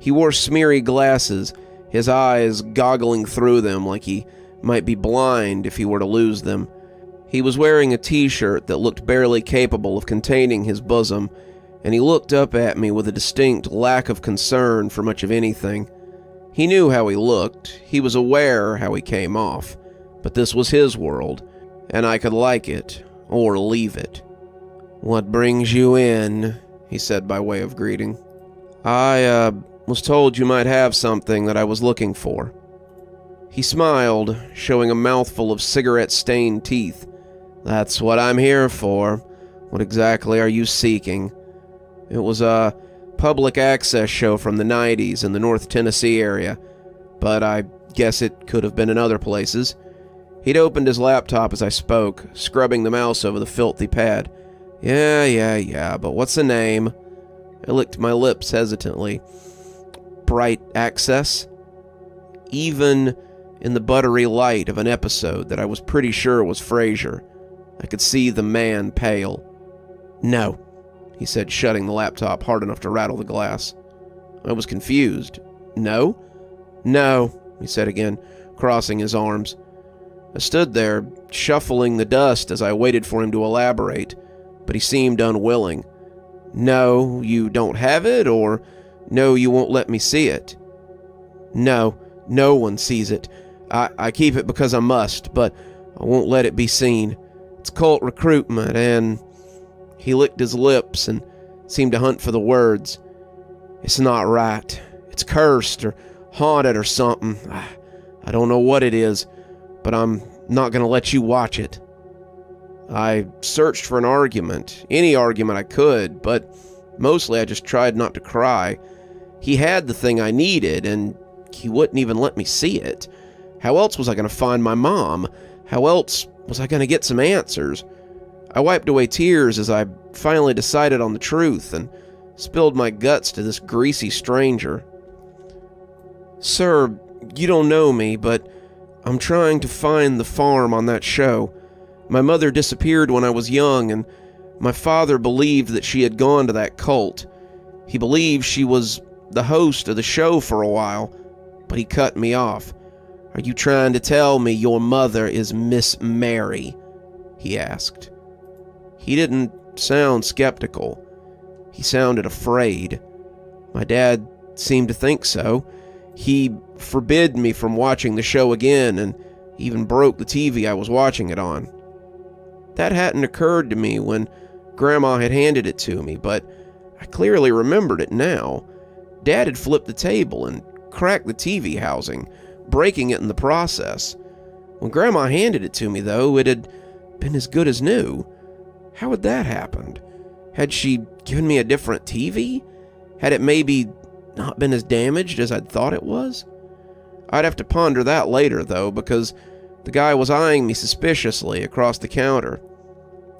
He wore smeary glasses, his eyes goggling through them like he might be blind if he were to lose them. He was wearing a t-shirt that looked barely capable of containing his bosom, and he looked up at me with a distinct lack of concern for much of anything. He knew how he looked, he was aware how he came off, but this was his world, and I could like it, or leave it. "What brings you in?" he said by way of greeting. I was told you might have something that I was looking for." He smiled, showing a mouthful of cigarette-stained teeth. "That's what I'm here for. What exactly are you seeking?" It was a public access show from the 90s in the North Tennessee area, but I guess it could have been in other places. He'd opened his laptop as I spoke, scrubbing the mouse over the filthy pad. Yeah, but what's the name?" I licked my lips hesitantly. "Bright Access?" Even in the buttery light of an episode that I was pretty sure was Frasier, I could see the man pale. "No, he said, shutting the laptop hard enough to rattle the glass. I was confused. No? No, he said again, crossing his arms. I stood there, shuffling the dust as I waited for him to elaborate, but he seemed unwilling. No, you don't have it, or no, you won't let me see it? No, no one sees it. I keep it because I must, but I won't let it be seen. It's cult recruitment, and... He licked his lips and seemed to hunt for the words. It's not right. It's cursed or haunted or something. I don't know what it is, but I'm not going to let you watch it. I searched for an argument, any argument I could, but mostly I just tried not to cry. He had the thing I needed, and he wouldn't even let me see it. How else was I going to find my mom? How else was I going to get some answers? I wiped away tears as I finally decided on the truth and spilled my guts to this greasy stranger. Sir, you don't know me, but I'm trying to find the farm on that show. My mother disappeared when I was young, and my father believed that she had gone to that cult. He believed she was the host of the show for a while, but he cut me off. Are you trying to tell me your mother is Miss Mary? He asked. He didn't sound skeptical. He sounded afraid. My dad seemed to think so. He forbid me from watching the show again and even broke the TV I was watching it on. That hadn't occurred to me when Grandma had handed it to me, but I clearly remembered it now. Dad had flipped the table and cracked the TV housing, breaking it in the process. When Grandma handed it to me, though, it had been as good as new. How had that happened? Had she given me a different TV? Had it maybe not been as damaged as I'd thought it was? I'd have to ponder that later, though, because the guy was eyeing me suspiciously across the counter.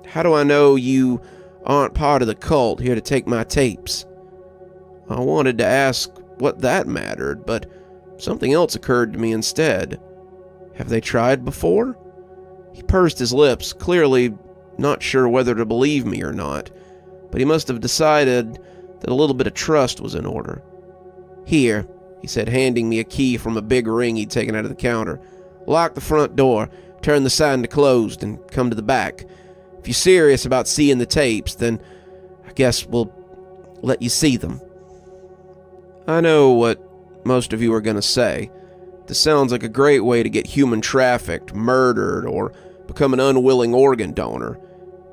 How do I know you aren't part of the cult here to take my tapes? I wanted to ask what that mattered, but something else occurred to me instead. Have they tried before? He pursed his lips, clearly not sure whether to believe me or not, but he must have decided that a little bit of trust was in order. Here, he said, handing me a key from a big ring he'd taken out of the counter. Lock the front door, turn the sign to closed, and come to the back. If you're serious about seeing the tapes, then I guess we'll let you see them. I know what most of you are going to say. This sounds like a great way to get human trafficked, murdered, or become an unwilling organ donor.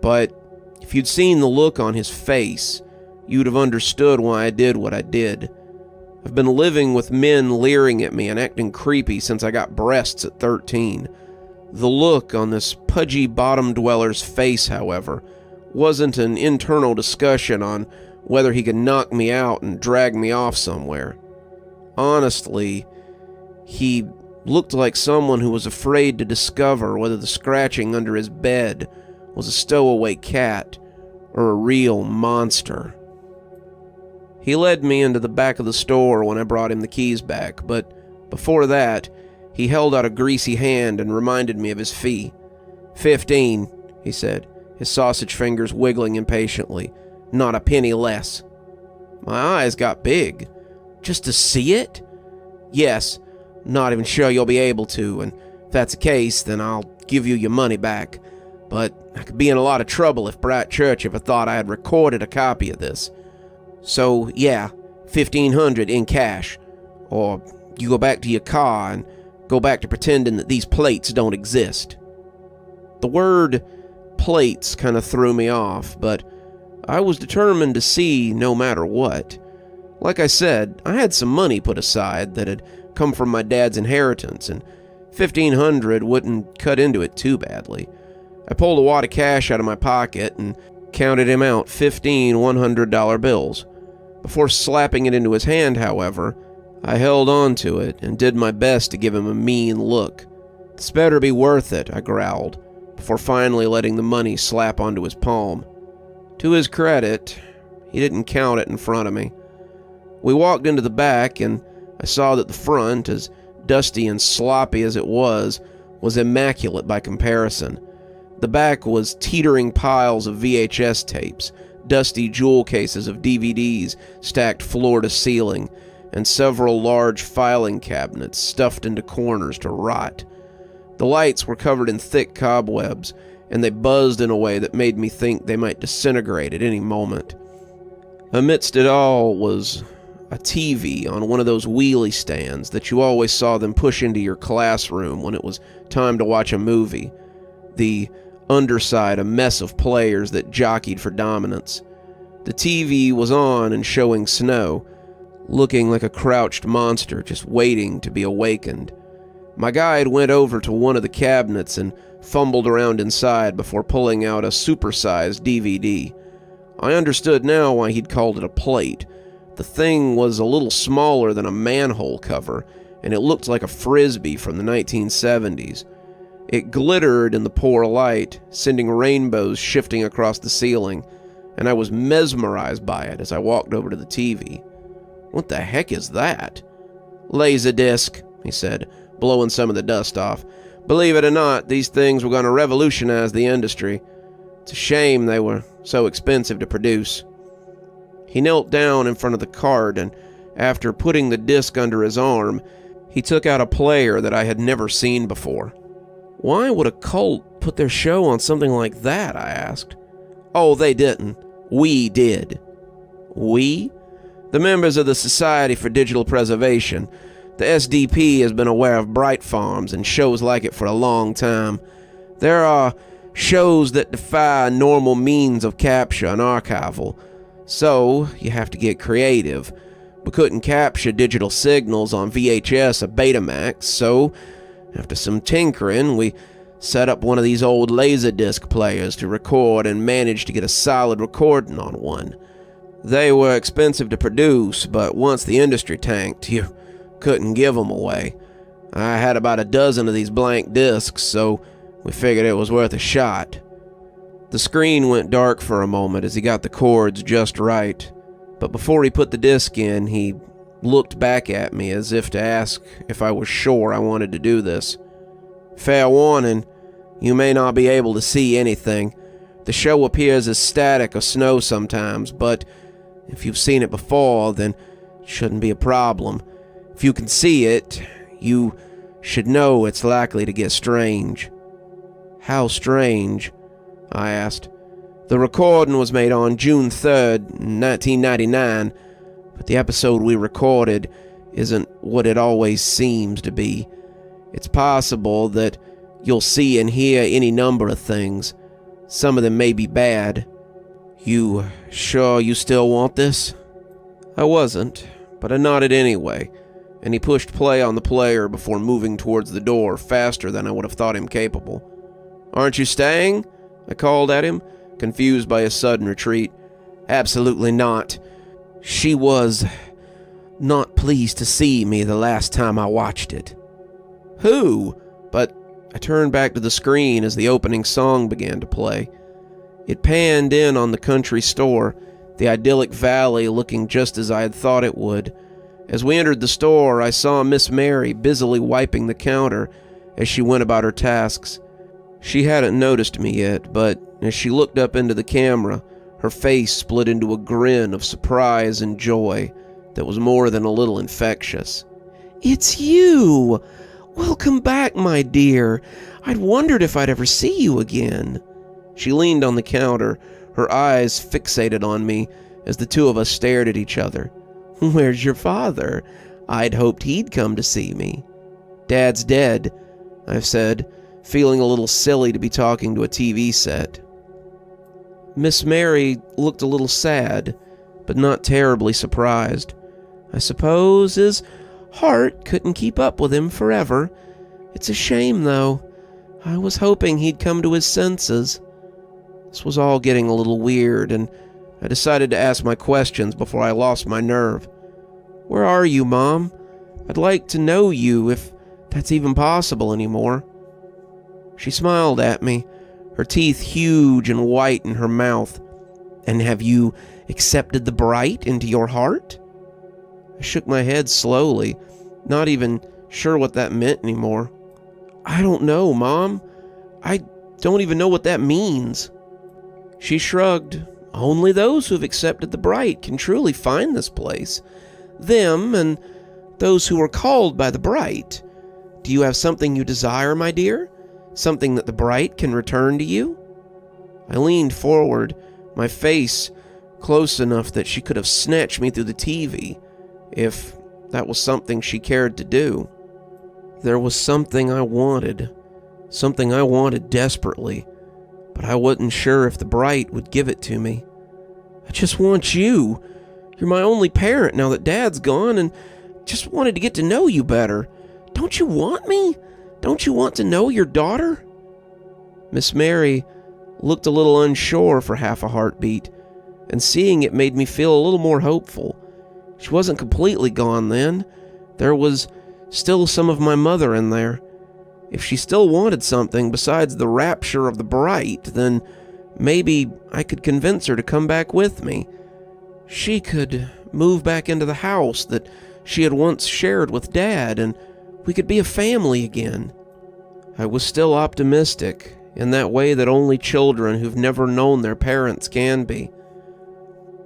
But if you'd seen the look on his face, you'd have understood why I did what I did. I've been living with men leering at me and acting creepy since I got breasts at 13. The look on this pudgy bottom dweller's face, however, wasn't an internal discussion on whether he could knock me out and drag me off somewhere. Honestly, he looked like someone who was afraid to discover whether the scratching under his bed was a stowaway cat or a real monster. He led me into the back of the store when I brought him the keys back, but before that, he held out a greasy hand and reminded me of his fee. 15, he said, his sausage fingers wiggling impatiently. Not a penny less. My eyes got big. Just to see it? Yes, I'm not even sure you'll be able to, and if that's the case, then I'll give you your money back. But I could be in a lot of trouble if Bright Church ever thought I had recorded a copy of this. So, yeah, $1,500 in cash. Or you go back to your car and go back to pretending that these plates don't exist. The word plates kind of threw me off, but I was determined to see no matter what. Like I said, I had some money put aside that had come from my dad's inheritance, and $1,500 wouldn't cut into it too badly. I pulled a wad of cash out of my pocket and counted him out 15 $100 bills. Before slapping it into his hand, however, I held on to it and did my best to give him a mean look. This better be worth it, I growled, before finally letting the money slap onto his palm. To his credit, he didn't count it in front of me. We walked into the back, and I saw that the front, as dusty and sloppy as it was immaculate by comparison. The back was teetering piles of VHS tapes, dusty jewel cases of DVDs stacked floor to ceiling, and several large filing cabinets stuffed into corners to rot. The lights were covered in thick cobwebs, and they buzzed in a way that made me think they might disintegrate at any moment. Amidst it all was a TV on one of those wheelie stands that you always saw them push into your classroom when it was time to watch a movie. The underside a mess of players that jockeyed for dominance. The TV was on and showing Snow, looking like a crouched monster just waiting to be awakened. My guide went over to one of the cabinets and fumbled around inside before pulling out a supersized DVD. I understood now why he'd called it a plate. The thing was a little smaller than a manhole cover, and it looked like a frisbee from the 1970s. It glittered in the poor light, sending rainbows shifting across the ceiling, and I was mesmerized by it as I walked over to the TV. "What the heck is that?" "Laserdisc," he said, blowing some of the dust off. "Believe it or not, these things were going to revolutionize the industry. It's a shame they were so expensive to produce." He knelt down in front of the cart, and after putting the disc under his arm, he took out a player that I had never seen before. "Why would a cult put their show on something like that?" I asked. "Oh, they didn't. We did." "We?" "The members of the Society for Digital Preservation. The SDP has been aware of Bright Farms and shows like it for a long time. There are shows that defy normal means of capture and archival. So, you have to get creative. We couldn't capture digital signals on VHS or Betamax, so, after some tinkering, we set up one of these old Laserdisc players to record and managed to get a solid recording on one. They were expensive to produce, but once the industry tanked, you couldn't give them away. I had about a dozen of these blank discs, so we figured it was worth a shot." The screen went dark for a moment as he got the chords just right, but before he put the disc in, he looked back at me as if to ask if I was sure I wanted to do this. "Fair warning, you may not be able to see anything. The show appears as static or snow sometimes, but if you've seen it before, then it shouldn't be a problem. If you can see it, you should know it's likely to get strange." "How strange?" I asked. "The recording was made on June 3rd, 1999, but the episode we recorded isn't what it always seems to be. It's possible that you'll see and hear any number of things. Some of them may be bad. You sure you still want this?" I wasn't, but I nodded anyway, and he pushed play on the player before moving towards the door faster than I would have thought him capable. "Aren't you staying?" I called at him, confused by his sudden retreat. "Absolutely not. She was not pleased to see me the last time I watched it." "Who?" But I turned back to the screen as the opening song began to play. It panned in on the country store, the idyllic valley looking just as I had thought it would. As we entered the store, I saw Miss Mary busily wiping the counter as she went about her tasks. She hadn't noticed me yet, but as she looked up into the camera, her face split into a grin of surprise and joy that was more than a little infectious. "It's you! Welcome back, my dear. I'd wondered if I'd ever see you again." She leaned on the counter, her eyes fixated on me as the two of us stared at each other. "Where's your father? I'd hoped he'd come to see me." "Dad's dead," I've said, feeling a little silly to be talking to a TV set. Miss Mary looked a little sad, but not terribly surprised. "I suppose his heart couldn't keep up with him forever. It's a shame, though. I was hoping he'd come to his senses." This was all getting a little weird, and I decided to ask my questions before I lost my nerve. "Where are you, Mom? I'd like to know you, if that's even possible anymore." She smiled at me, her teeth huge and white in her mouth. "And have you accepted the bright into your heart?" I shook my head slowly, not even sure what that meant anymore. "I don't know, Mom. I don't even know what that means." She shrugged, Only those who have accepted the bright can truly find this place. Them and those who are called by the bright. Do you have something you desire, my dear? Something that the bright can return to you?" I leaned forward, my face close enough that she could have snatched me through the TV, if that was something she cared to do. There was something I wanted desperately, but I wasn't sure if the bright would give it to me. "I just want you. You're my only parent now that Dad's gone, and just wanted to get to know you better. Don't you want me? Don't you want to know your daughter?" Miss Mary looked a little unsure for half a heartbeat, and seeing it made me feel a little more hopeful. She wasn't completely gone then. There was still some of my mother in there. If she still wanted something besides the rapture of the bright, then maybe I could convince her to come back with me. She could move back into the house that she had once shared with Dad, and we could be a family again. I was still optimistic, in that way that only children who've never known their parents can be.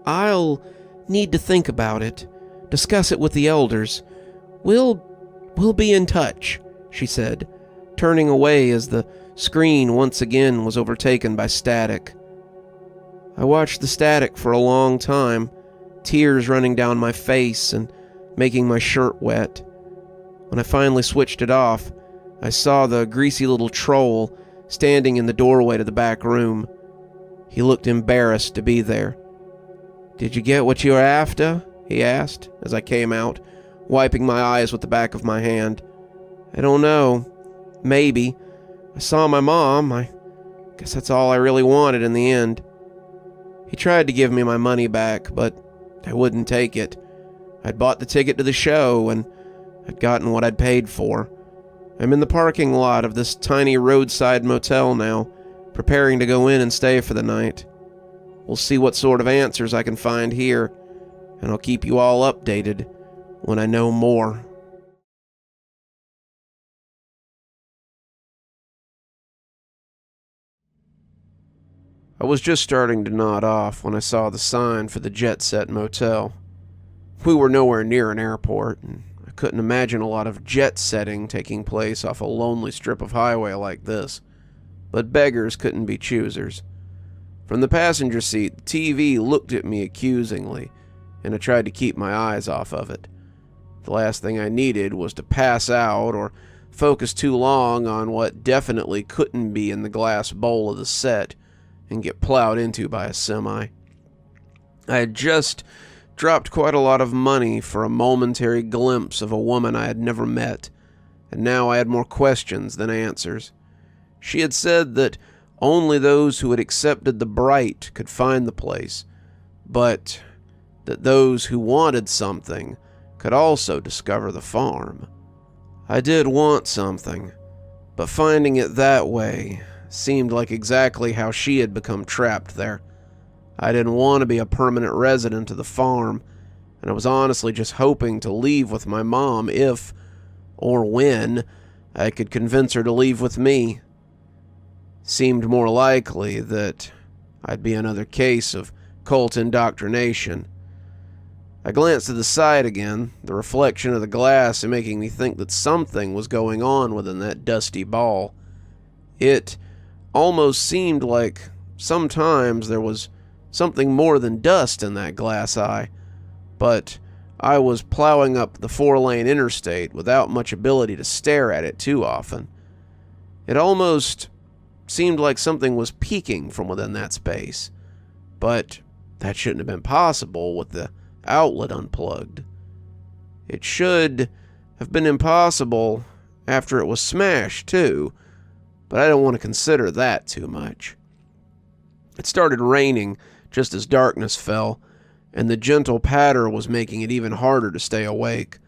"I'll need to think about it, discuss it with the elders. We'll be in touch," she said, turning away as the screen once again was overtaken by static. I watched the static for a long time, tears running down my face and making my shirt wet. When I finally switched it off, I saw the greasy little troll standing in the doorway to the back room. He looked embarrassed to be there. "Did you get what you were after?" he asked as I came out, wiping my eyes with the back of my hand. "I don't know. Maybe. I saw my mom. I guess that's all I really wanted in the end." He tried to give me my money back, but I wouldn't take it. I'd bought the ticket to the show, and I'd gotten what I'd paid for. I'm in the parking lot of this tiny roadside motel now, preparing to go in and stay for the night. We'll see what sort of answers I can find here, and I'll keep you all updated when I know more. I was just starting to nod off when I saw the sign for the Jet Set Motel. We were nowhere near an airport, and I couldn't imagine a lot of jet setting taking place off a lonely strip of highway like this. But beggars couldn't be choosers. From the passenger seat, the TV looked at me accusingly, and I tried to keep my eyes off of it. The last thing I needed was to pass out or focus too long on what definitely couldn't be in the glass bowl of the set and get plowed into by a semi. I had just dropped quite a lot of money for a momentary glimpse of a woman I had never met, and now I had more questions than answers. She had said that only those who had accepted the bright could find the place, but that those who wanted something could also discover the farm. I did want something, but finding it that way seemed like exactly how she had become trapped there. I didn't want to be a permanent resident of the farm, and I was honestly just hoping to leave with my mom if, or when, I could convince her to leave with me. Seemed more likely that I'd be another case of cult indoctrination. I glanced to the side again, the reflection of the glass making me think that something was going on within that dusty ball. It almost seemed like sometimes there was something more than dust in that glass eye, but I was plowing up the 4-lane interstate without much ability to stare at it too often. It almost seemed like something was peeking from within that space, but that shouldn't have been possible with the outlet unplugged. It should have been impossible after it was smashed too, but I don't want to consider that too much. It started raining just as darkness fell, and the gentle patter was making it even harder to stay awake.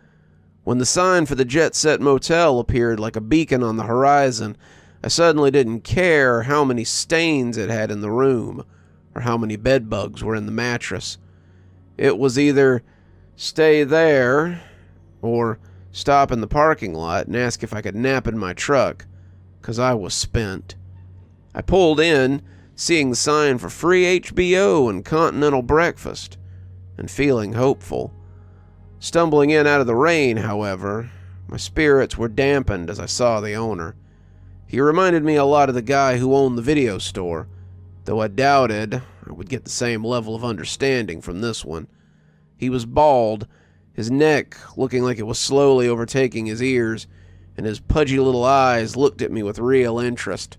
When the sign for the Jet Set Motel appeared like a beacon on the horizon, I suddenly didn't care how many stains it had in the room, or how many bedbugs were in the mattress. It was either stay there, or stop in the parking lot and ask if I could nap in my truck, 'cause I was spent. I pulled in seeing the sign for free HBO and continental breakfast, and feeling hopeful. Stumbling in out of the rain, however, my spirits were dampened as I saw the owner. He reminded me a lot of the guy who owned the video store, though I doubted I would get the same level of understanding from this one. He was bald, his neck looking like it was slowly overtaking his ears, and his pudgy little eyes looked at me with real interest.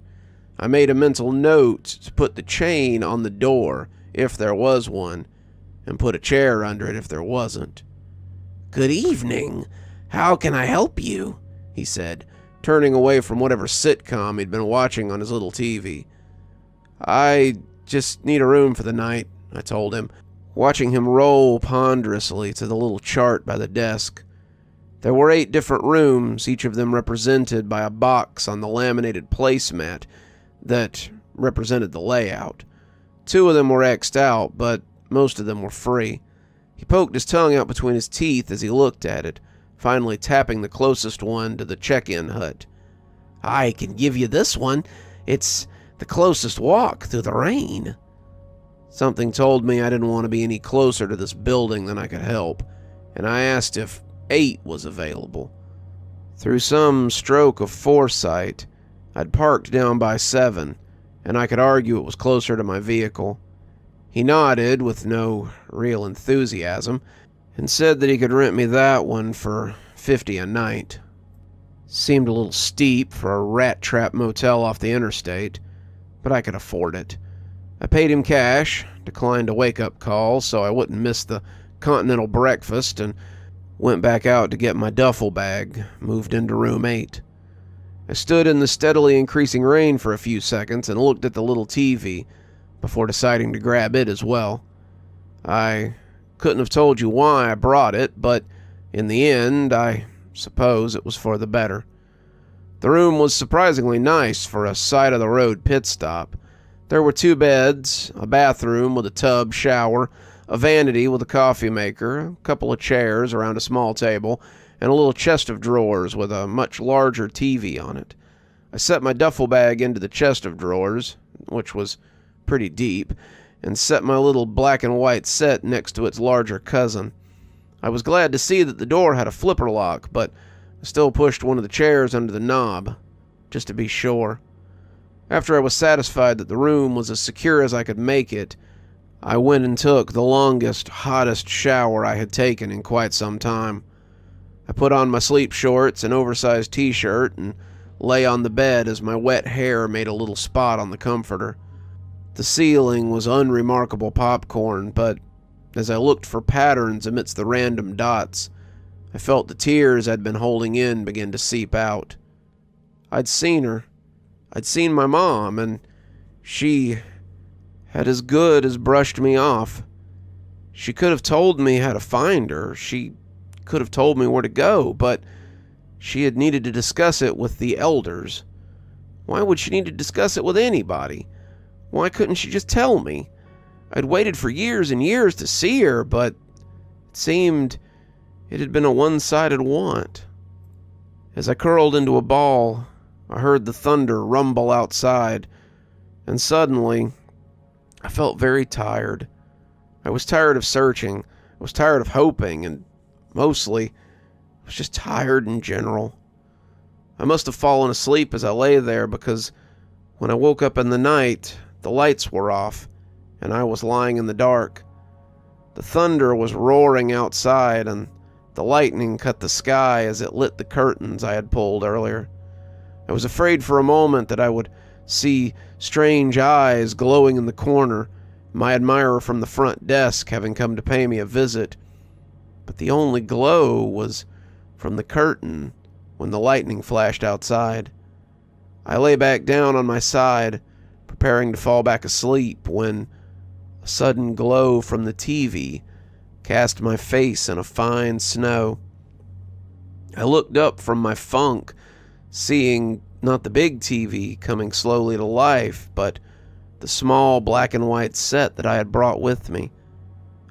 I made a mental note to put the chain on the door, if there was one, and put a chair under it if there wasn't. "Good evening. How can I help you?" he said, turning away from whatever sitcom he'd been watching on his little TV. "I just need a room for the night," I told him, watching him roll ponderously to the little chart by the desk. There were 8 different rooms, each of them represented by a box on the laminated placemat that represented the layout. 2 of them were X'd out, but most of them were free. He poked his tongue out between his teeth as he looked at it, finally tapping the closest one to the check-in hut. "I can give you this one. It's the closest walk through the rain." Something told me I didn't want to be any closer to this building than I could help, and I asked if 8 was available. Through some stroke of foresight, I'd parked down by 7, and I could argue it was closer to my vehicle. He nodded with no real enthusiasm, and said that he could rent me that one for $50 a night. Seemed a little steep for a rat-trap motel off the interstate, but I could afford it. I paid him cash, declined a wake-up call so I wouldn't miss the continental breakfast, and went back out to get my duffel bag, moved into room 8. I stood in the steadily increasing rain for a few seconds and looked at the little TV before deciding to grab it as well. I couldn't have told you why I brought it, but in the end, I suppose it was for the better. The room was surprisingly nice for a side-of-the-road pit stop. There were 2 beds, a bathroom with a tub shower, a vanity with a coffee maker, a couple of chairs around a small table, and a little chest of drawers with a much larger TV on it. I set my duffel bag into the chest of drawers, which was pretty deep, and set my little black and white set next to its larger cousin. I was glad to see that the door had a flipper lock, but I still pushed one of the chairs under the knob, just to be sure. After I was satisfied that the room was as secure as I could make it, I went and took the longest, hottest shower I had taken in quite some time. I put on my sleep shorts and oversized t-shirt and lay on the bed as my wet hair made a little spot on the comforter. The ceiling was unremarkable popcorn, but as I looked for patterns amidst the random dots, I felt the tears I'd been holding in begin to seep out. I'd seen her. I'd seen my mom, and she had as good as brushed me off. She could have told me how to find her. She could have told me where to go, but she had needed to discuss it with the elders. Why would she need to discuss it with anybody? Why couldn't she just tell me? I'd waited for years and years to see her, but it seemed it had been a one-sided want. As I curled into a ball, I heard the thunder rumble outside, and suddenly I felt very tired. I was tired of searching, I was tired of hoping, and mostly I was just tired in general. I must have fallen asleep as I lay there, because when I woke up in the night, the lights were off, and I was lying in the dark. The thunder was roaring outside, and the lightning cut the sky as it lit the curtains I had pulled earlier. I was afraid for a moment that I would see strange eyes glowing in the corner, my admirer from the front desk having come to pay me a visit. But the only glow was from the curtain when the lightning flashed outside. I lay back down on my side, preparing to fall back asleep, when a sudden glow from the TV cast my face in a fine snow. I looked up from my funk, seeing not the big TV coming slowly to life, but the small black and white set that I had brought with me.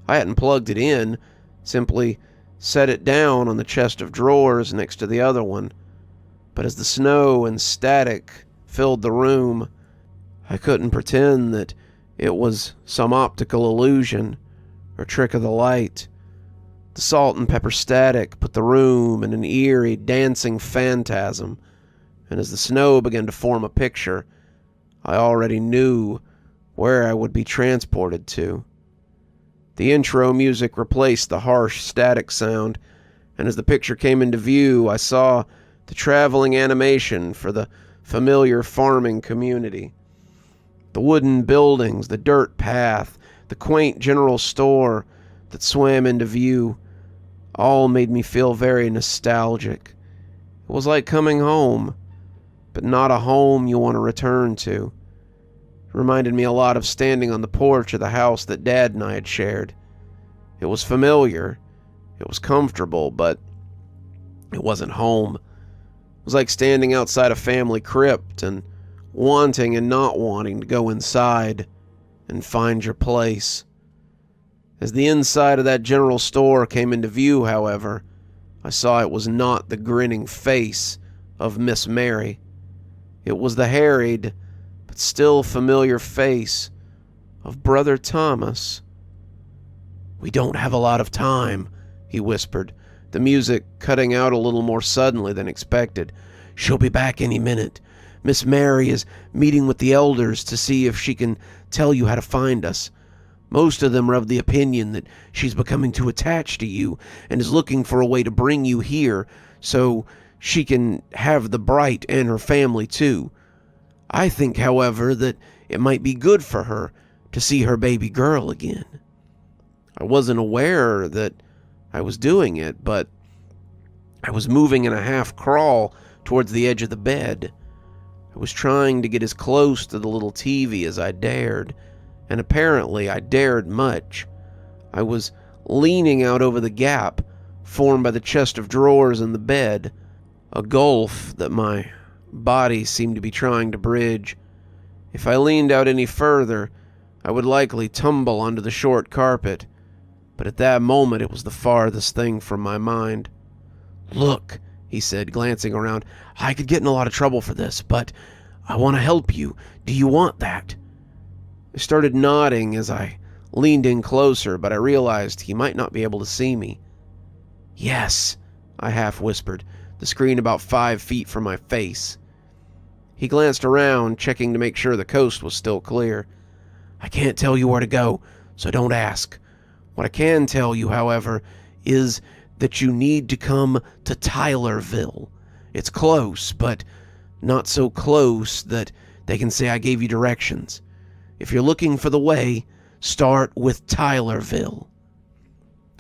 I hadn't plugged it in, simply set it down on the chest of drawers next to the other one. But as the snow and static filled the room, I couldn't pretend that it was some optical illusion or trick of the light. The salt and pepper static put the room in an eerie, dancing phantasm, and as the snow began to form a picture, I already knew where I would be transported to. The intro music replaced the harsh static sound, and as the picture came into view, I saw the traveling animation for the familiar farming community. The wooden buildings, the dirt path, the quaint general store that swam into view, all made me feel very nostalgic. It was like coming home, but not a home you want to return to. It reminded me a lot of standing on the porch of the house that Dad and I had shared. It was familiar, it was comfortable, but it wasn't home. It was like standing outside a family crypt and wanting and not wanting to go inside and find your place. As the inside of that general store came into view, however, I saw it was not the grinning face of Miss Mary. It was the harried, but still familiar face of Brother Thomas. "We don't have a lot of time," he whispered, the music cutting out a little more suddenly than expected. "She'll be back any minute. Miss Mary is meeting with the elders to see if she can tell you how to find us. Most of them are of the opinion that she's becoming too attached to you and is looking for a way to bring you here so she can have the Bright and her family too. I think, however, that it might be good for her to see her baby girl again." I wasn't aware that I was doing it, but I was moving in a half crawl towards the edge of the bed. I was trying to get as close to the little TV as I dared, and apparently I dared much. I was leaning out over the gap formed by the chest of drawers in the bed, a gulf that my body seemed to be trying to bridge. If I leaned out any further, I would likely tumble onto the short carpet, but at that moment it was the farthest thing from my mind. "Look," he said, glancing around, "I could get in a lot of trouble for this, but I want to help you. Do you want that?" I started nodding as I leaned in closer, but I realized he might not be able to see me. "Yes," I half whispered, the screen about 5 feet from my face. He glanced around, checking to make sure the coast was still clear. "I can't tell you where to go, so don't ask. What I can tell you, however, is that you need to come to Tylerville. It's close, but not so close that they can say I gave you directions. If you're looking for the way, start with Tylerville."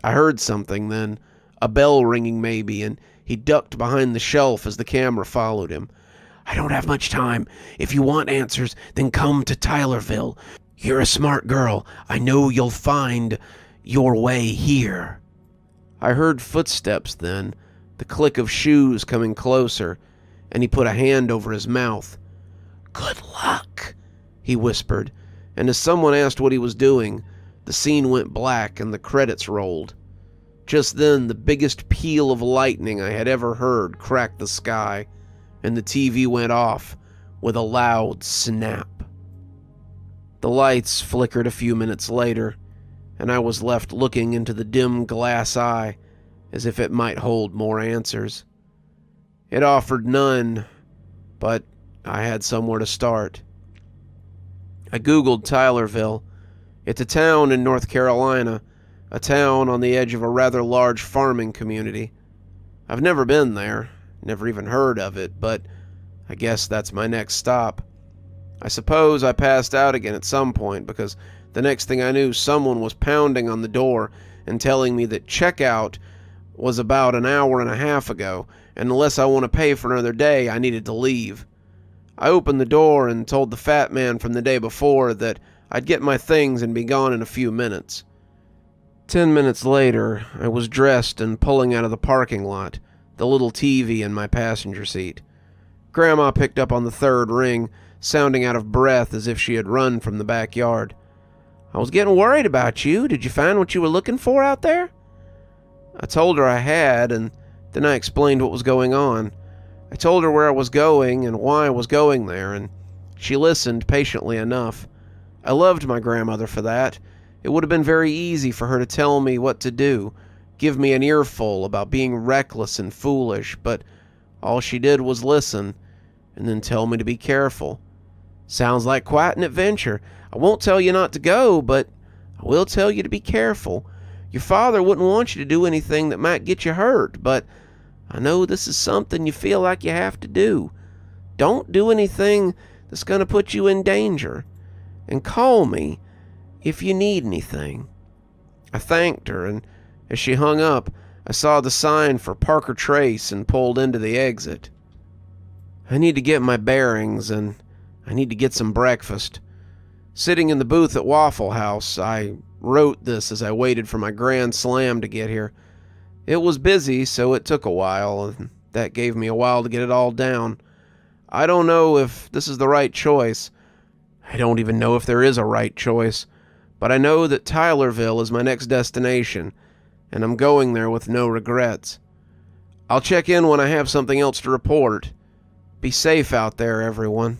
I heard something then, a bell ringing maybe, and he ducked behind the shelf as the camera followed him. "I don't have much time. If you want answers, then come to Tylerville. You're a smart girl. I know you'll find your way here." I heard footsteps then, the click of shoes coming closer, and he put a hand over his mouth. "Good luck," he whispered, and as someone asked what he was doing, the scene went black and the credits rolled. Just then, the biggest peal of lightning I had ever heard cracked the sky, and the TV went off with a loud snap. The lights flickered a few minutes later, and I was left looking into the dim glass eye as if it might hold more answers. It offered none, but I had somewhere to start. I googled Tylerville. It's a town in North Carolina, a town on the edge of a rather large farming community. I've never been there, never even heard of it, but I guess that's my next stop. I suppose I passed out again at some point because the next thing I knew, someone was pounding on the door and telling me that checkout was about an hour and a half ago, and unless I want to pay for another day, I needed to leave. I opened the door and told the fat man from the day before that I'd get my things and be gone in a few minutes. 10 minutes later, I was dressed and pulling out of the parking lot, the little TV in my passenger seat. Grandma picked up on the third ring, sounding out of breath as if she had run from the backyard. "I was getting worried about you. Did you find what you were looking for out there?" I told her I had, and then I explained what was going on. I told her where I was going and why I was going there, and She listened patiently enough. I loved my grandmother for that. It would have been very easy for her to tell me what to do, give me an earful about being reckless and foolish, but all she did was listen, and then tell me to be careful. Sounds like quite an adventure. I won't tell you not to go, but I will tell you to be careful. Your father wouldn't want you to do anything that might get you hurt, but I know this is something you feel like you have to do. Don't do anything that's going to put you in danger. And call me if you need anything." I thanked her, and as she hung up, I saw the sign for Parker Trace and pulled into the exit. I need to get my bearings, and I need to get some breakfast. Sitting in the booth at Waffle House, I wrote this as I waited for my grand slam to get here. It was busy, so it took a while, and that gave me a while to get it all down. I don't know if this is the right choice. I don't even know if there is a right choice, but I know that Tylerville is my next destination, and I'm going there with no regrets. I'll check in when I have something else to report. Be safe out there, everyone.